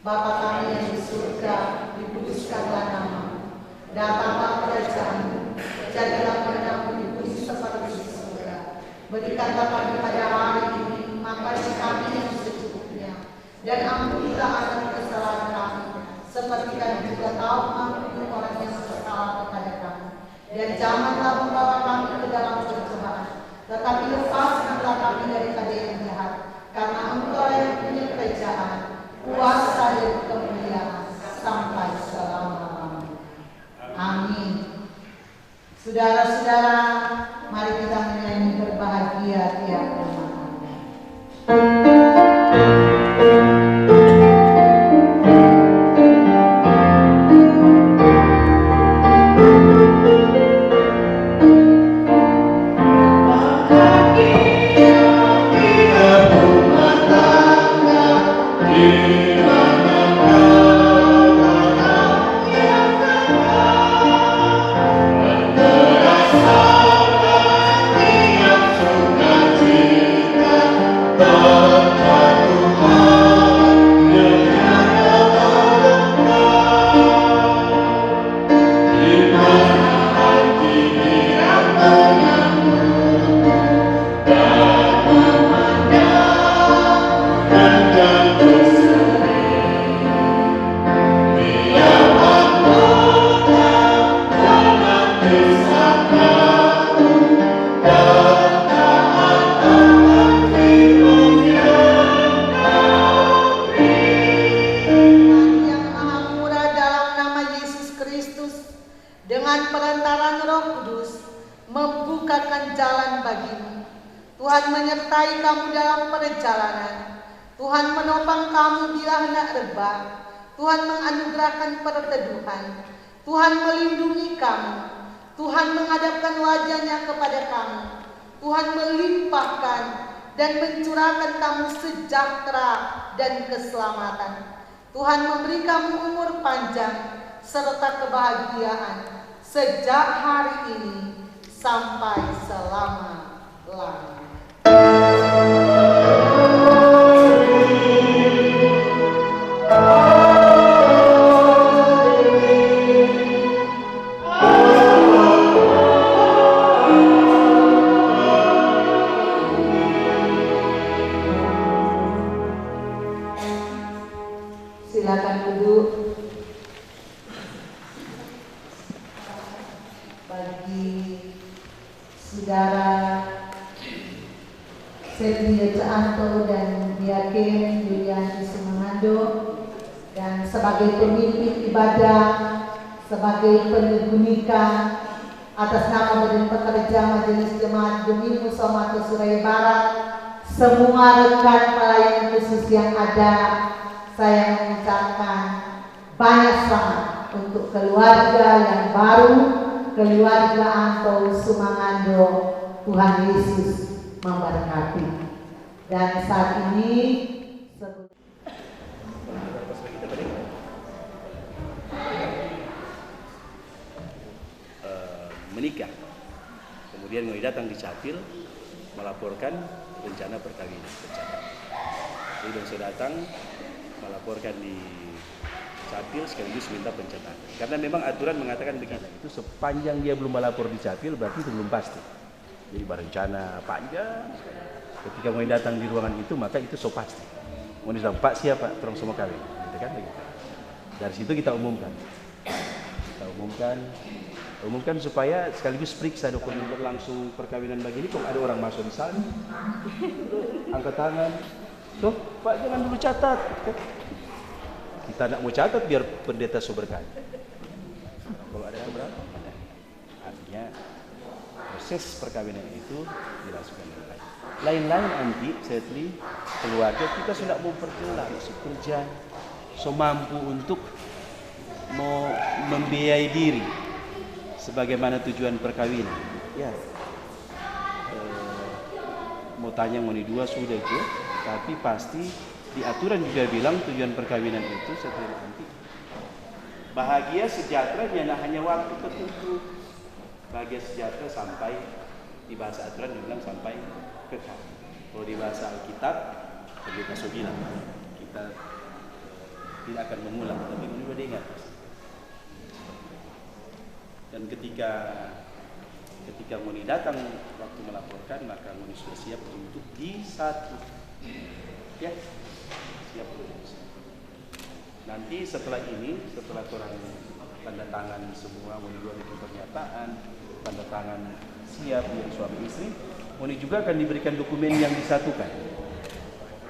Bapak Datanglah kerajaanmu, jadilah kehendakmu di bumi seperti di surga. Berikanlah kami pada hari ini makan kami yang secukupnya, dan ampunilah akan kesalahan kami, seperti kami juga tahu mengampuni orang yang bersalah kepada kami. Dan janganlah membawa kami ke dalam pencobaan, tetapi lepaskanlah kami daripada yang jahat, karena Engkau yang punya kerajaan, kuasa dan kemuliaan sampai selama-lamanya. Amin. Saudara-saudara, mari kita menyanyi berbahagia tiap rumah tangga. Tuhan menganugerahkan perteduhan, Tuhan melindungi kamu, Tuhan menghadapkan wajah-Nya kepada kamu, Tuhan melimpahkan dan mencurahkan kamu sejahtera dan keselamatan. Tuhan memberi kamu umur panjang serta kebahagiaan sejak hari ini sampai selama-lamanya. Silakan duduk. Bagi saudara Setia Caanto dan Diaken Yulianti Sumangando, dan sebagai pemimpin ibadah, sebagai peneguh nikah, atas nama Badan Pekerja Majelis Jemaat Gemim Musomato Surabaya Barat, semua rekan pelayan khusus yang ada, saya mengucapkan banyak selamat untuk keluarga yang baru, keluarga Anto Sumangando. Tuhan Yesus memberkati. Dan saat ini menikah, kemudian mulai datang di Capil melaporkan rencana perkawinan tercatat. Jadi saya datang melaporkan di Capil sekaligus minta pencatatan. Karena memang aturan mengatakan begini, itu sepanjang dia belum melapor di Capil berarti itu belum pasti. Jadi berencana panjang. Ketika mau datang di ruangan itu maka itu so pasti. Mau disebut Pak siapa? Terus semua kawin. Gitu kan begitu. Dari situ kita umumkan. Umumkan supaya sekaligus periksa dokumen langsung perkawinan begini. Kok ada orang masuk di sana, angkat tangan, tuh Pak jangan dulu catat. Kita nak mau catat biar pendeta berkata. Kalau ada yang berapa? Artinya proses perkawinan itu dilangsungkan dengan baik. Lain-lain nanti setelah keluarga kita sudah mau perjelas, kerja, so mampu untuk mau membiayai diri sebagaimana tujuan perkawinan. Ya, mau tanya mau ni dua sudah itu, tapi pasti di aturan juga bilang tujuan perkawinan itu setelah nanti bahagia sejahtera hanya waktu tertentu. Bahagia sejahtera sampai di bahasa aturan dibilang sampai kekal. Kalau di bahasa Alkitab kita sudah bilang kita tidak akan mengulang, tapi menurut ingat. Dan ketika Moni datang waktu melaporkan, maka Moni sudah siap untuk disatu. Ya, siap untuk disatu. Nanti setelah ini, setelah orang tanda tangan semua, Moni juga itu pernyataan, tanda tangan siap yang suami istri, Moni juga akan diberikan dokumen yang disatukan.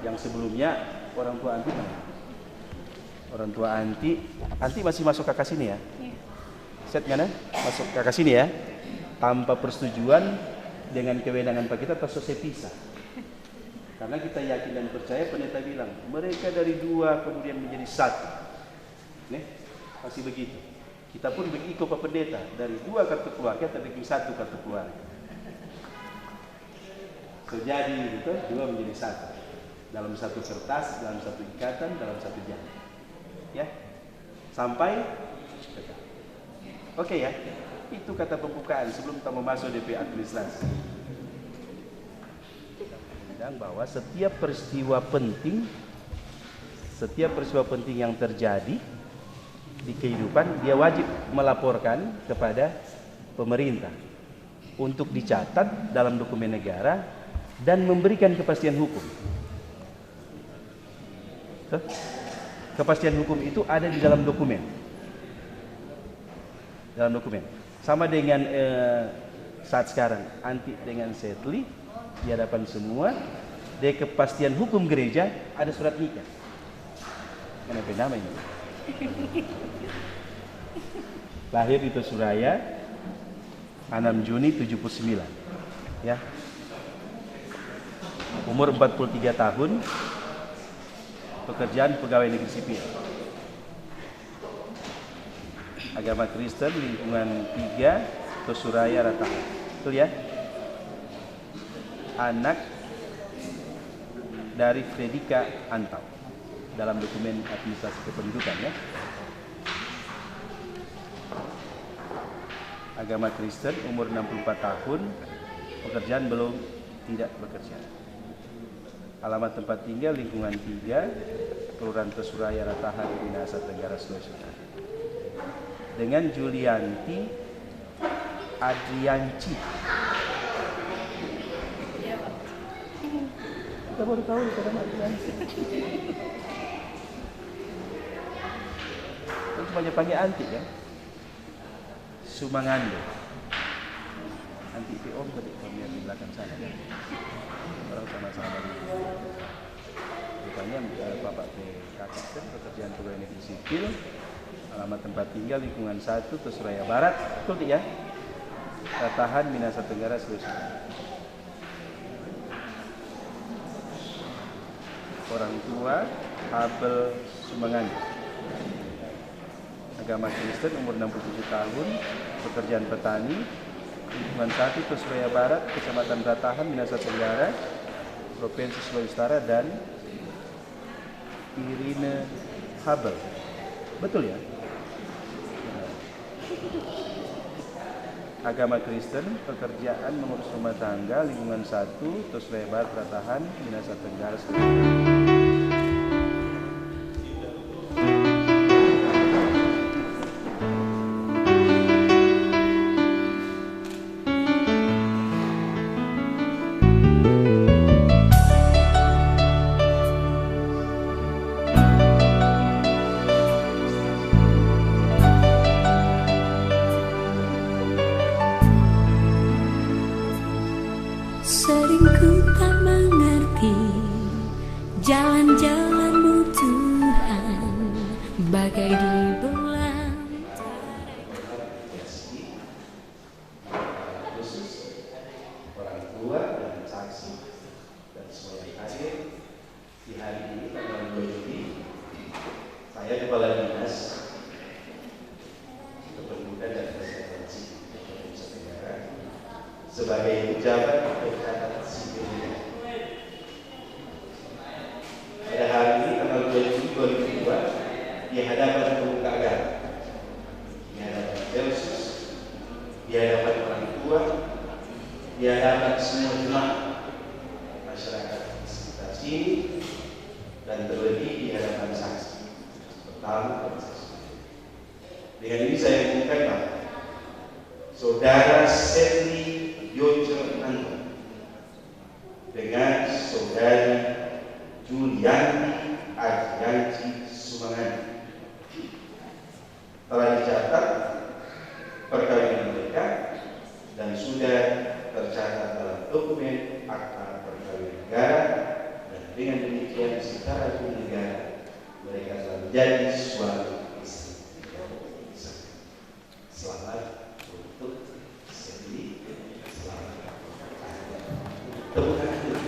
Yang sebelumnya orang tua Anti mana? Orang tua Anti masih masuk kakak sini ya? Set mana? Masuk kakak sini ya? Tanpa persetujuan dengan kewenangan Pak kita selesai pisah. Karena kita yakin dan percaya pendeta bilang mereka dari dua kemudian menjadi satu. Nih, masih begitu. Kita pun begitu Pak Pendeta, dari dua kartu keluarga terbikin satu kartu keluarga. Terjadi gitu, dua menjadi satu. Dalam satu kertas, dalam satu ikatan, dalam satu janji. Ya. Sampai Oke ya. Itu kata pembukaan sebelum kita masuk DP administrasi. Dan bahwa setiap peristiwa penting yang terjadi di kehidupan, dia wajib melaporkan kepada pemerintah untuk dicatat dalam dokumen negara dan memberikan kepastian hukum. Kepastian hukum itu ada di dalam dokumen. Sama dengan saat sekarang Anti dengan Setli di hadapan semua, di kepastian hukum gereja ada surat nikah. Kenapa namanya? Lahir di Suraya 6 Juni 79. Ya. Umur 43 tahun. Pekerjaan pegawai negeri sipil. Agama Kristen, lingkungan 3, Suraya Ratahan. Betul ya? Anak dari Fredika Antau dalam dokumen administrasi kependudukan ya. Agama Kristen, umur 64 tahun, pekerjaan belum tidak bekerja. Alamat tempat tinggal lingkungan 3, Kelurahan Suraya Ratahan, Minahasa Tenggara, Sulawesi Utara. Dengan Julianti Adrianci. Iya, Pak. Kita baru tahu kita nama Adrianci. Itu cuma panggil Anti kan? Sumangando. Anti itu om tadi kami di belakang sana kan? Orang sama-sama di rupanya bapak kakak kan pekerjaan pegawai negeri sipil. Alamat tempat tinggal lingkungan 1, Suraya Barat, betul ya? Ratahan, Minahasa Tenggara, Sulawesi Utara. Orang tua Abel Sumangando. Agama Kristen, umur 67 tahun, pekerjaan petani, lingkungan 1, Suraya Barat, Kecamatan Ratahan, Minahasa Tenggara, Provinsi Sulawesi Utara, dan Irina Habel. Betul ya? Agama Kristen, pekerjaan mengurus rumah tangga, lingkungan 1, Suraya Barat, Ratahan, Minahasa Tenggara, Sering ku tak mengerti jalan-jalanmu Tuhan, bagai di bulan. Orang tua dan saksi dan semua yang hadir di hari ini tanggal 2 Juli, saya Kepala Dinas Kependudukan dan Kesehatan Sipil Provinsi Tenggara sebagai pejabat Kesehatan Sipil. Pada hari ini tanggal 2 Juli 2002 di hadapan pemuka agama, di hadapan Yesus, di hadapan orang tua, di hadapan semua jemaat masyarakat di sekitar sini, dan terlebih di hadapan saksi pertama dan saksi. Dengan ini saya umumkan bahwa Saudara Setli Yojo Anton dengan Saudari Julianti Adrianti Sumangani. Telah dicatat perkawinan mereka dan sudah tercatat dalam dokumen akta perkawinan negara, dan dengan demikian secara hukum negara mereka telah menjadi suami istri. Selamat untuk Setli, selamat. Tepuk tangan dulu.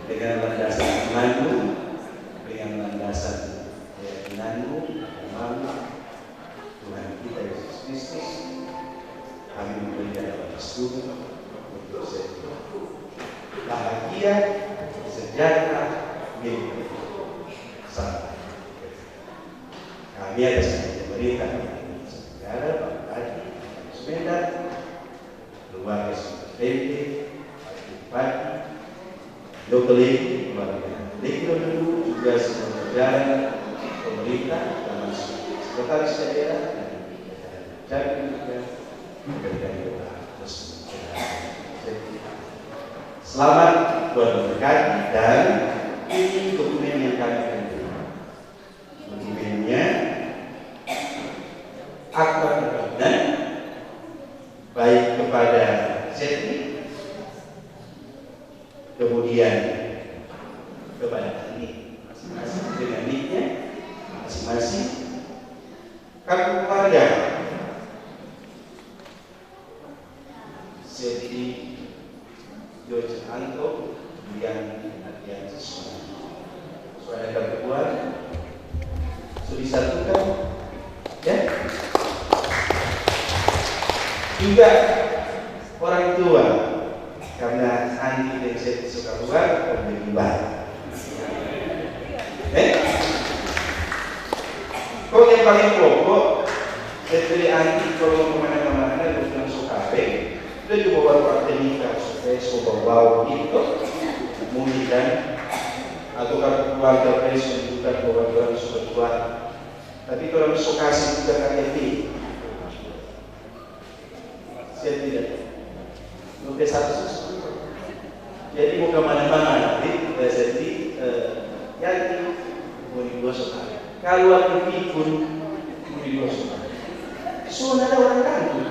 Dengan landasan imanmu, dengan landasan keyakinanmu, agamamu, Tuhan kita Yesus Kristus, kami memberikan restu untuk Setli. Bahagia, sejahtera, milik sampai. Kami atas pemerintah negara, Bupati, Medan, keluarga Sumberpente, Bupati, Dokeli, keluarga Lekro juga semua jajaran pemerintah, termasuk sekretaris daerah dan juga memberikan doa terus. Selamat buat memberkati, dan ini dokumen yang kami akan terima. Dokumennya akta perkawinan baik kepada Setli, kemudian kepada ini masing-masing dengan niknya masing-masing, kartu keluarga Setli Yojo Anto yang Adrianti Sumangani. Sudah ada keluar, sudah disatukan, ya. Juga orang tua, karena Andi dan Setli suka keluar, lebih baik. Kok yang paling pokok, Setli Andi kalau mau kemana-mana bukan suka dia juga bawa partai nikah supaya bawa itu kemudian atau kalau keluarga presiden juga bawa orang suka tua. Tapi kalau masuk kasih juga KTP, saya tidak lebih satu. Jadi mau kemana-mana nanti Setli jadi mau dibuat suka. Kalau KTP pun mau dibuat suka. Sudah ada orang kantor,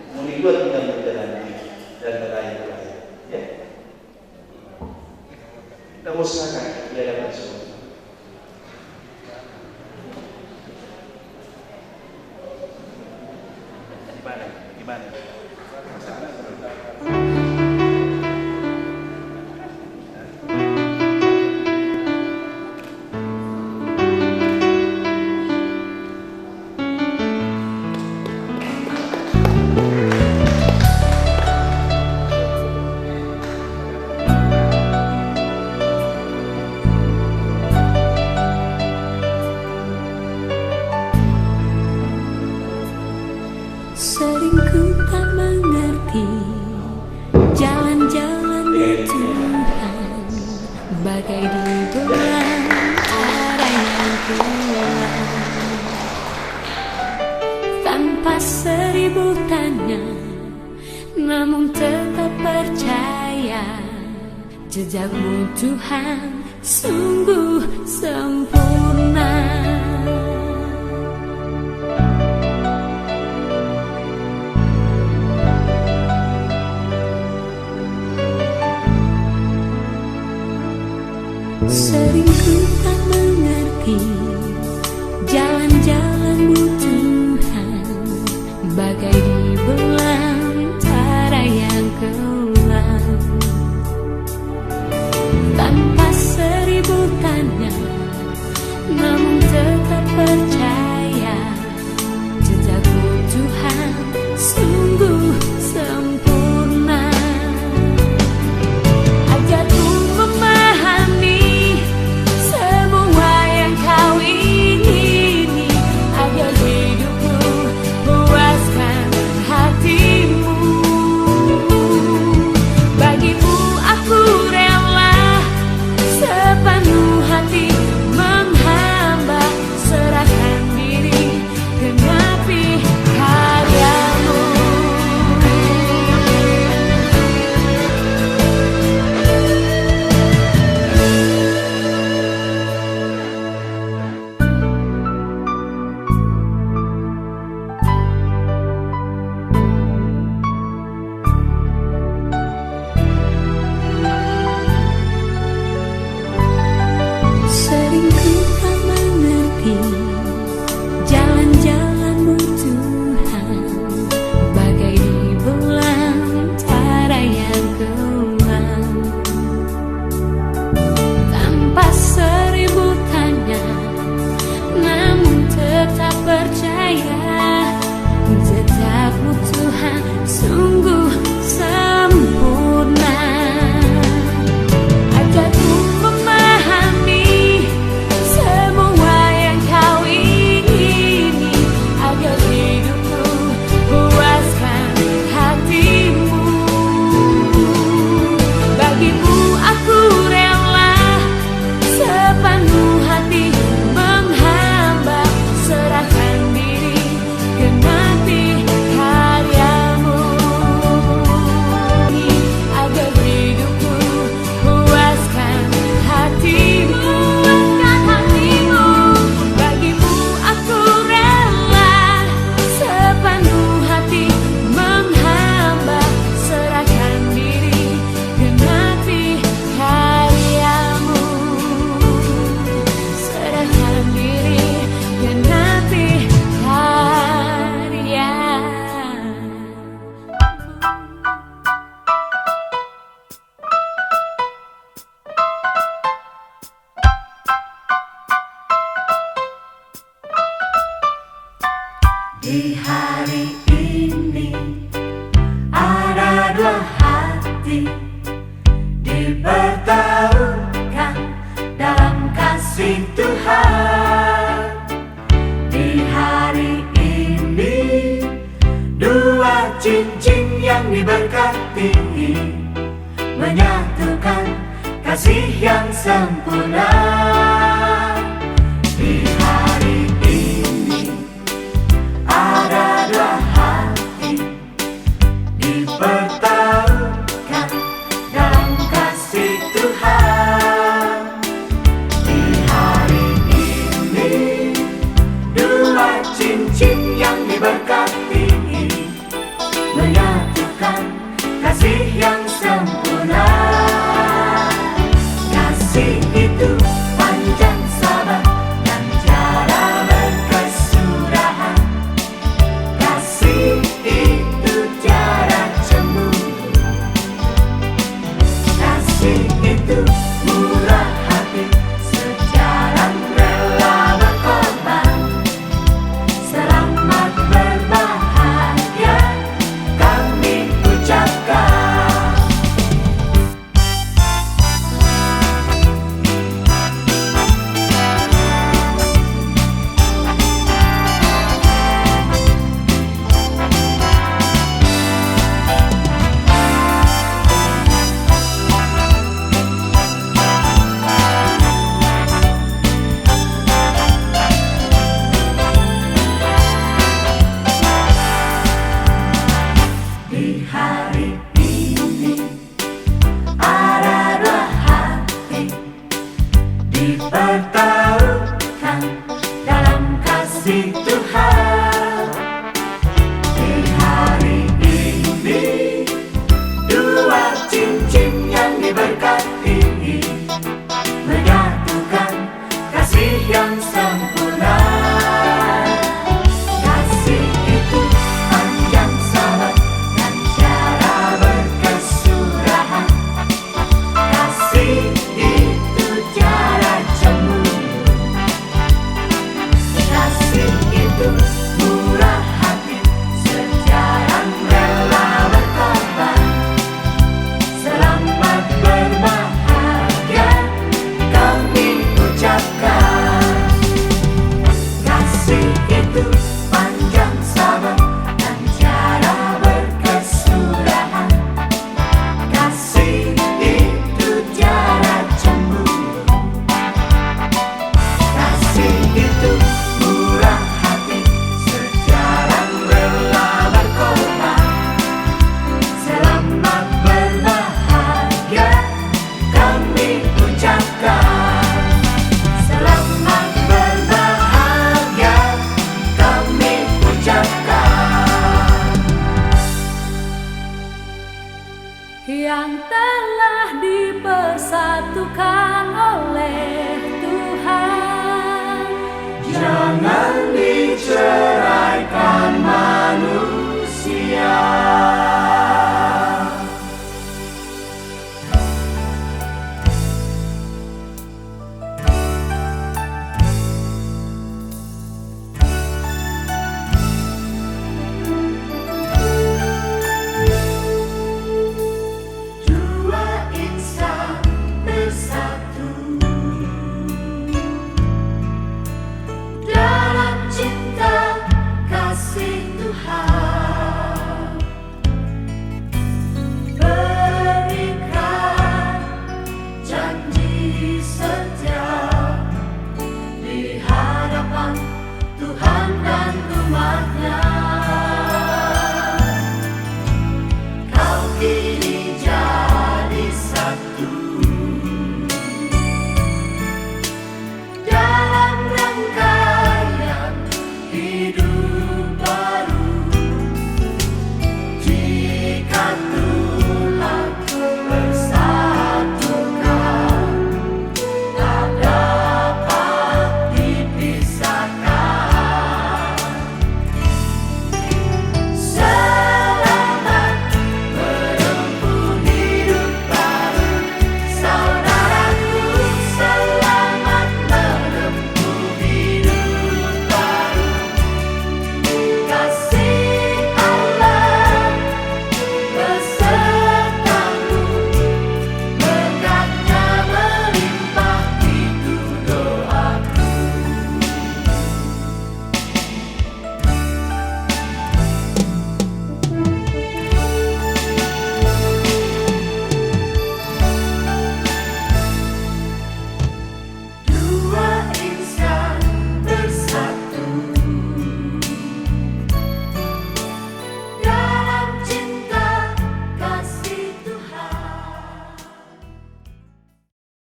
Menibuat kita menjalani dan meraih, ya. Kita musnahkan di hadapan semua. Gimana? Sering ku tak mengerti jalan-jalan Tuhan, bagai di bulan arah yang kelam. Tanpa seribu tanya, namun tetap percaya jejakmu Tuhan sungguh sempurna. Sering ku tak mengerti jalan-jalanmu Tuhan, bagai di belantara yang kelam. Tanpa seribu tanya, namun tetap Di hari ini ada dua hati dipertemukan dalam kasih Tuhan. Di hari ini dua cincin yang diberkati menyatukan kasih yang sempurna. Di hari ini ada dua hati dipertemukan dalam kasih Tuhan. Di hari ini dua cincin yang diberkati menyatukan kasih yang sempurna. Kasih itu panjang sabar dan tiada berkesudahan. Kasih itu tiada cemburu. Kasih itu murah hati, sejalan rela berkorban. Selamat berbahagia kami ucapkan. Di hari ini ada dua hati dipertemukan dalam kasih Tuhan.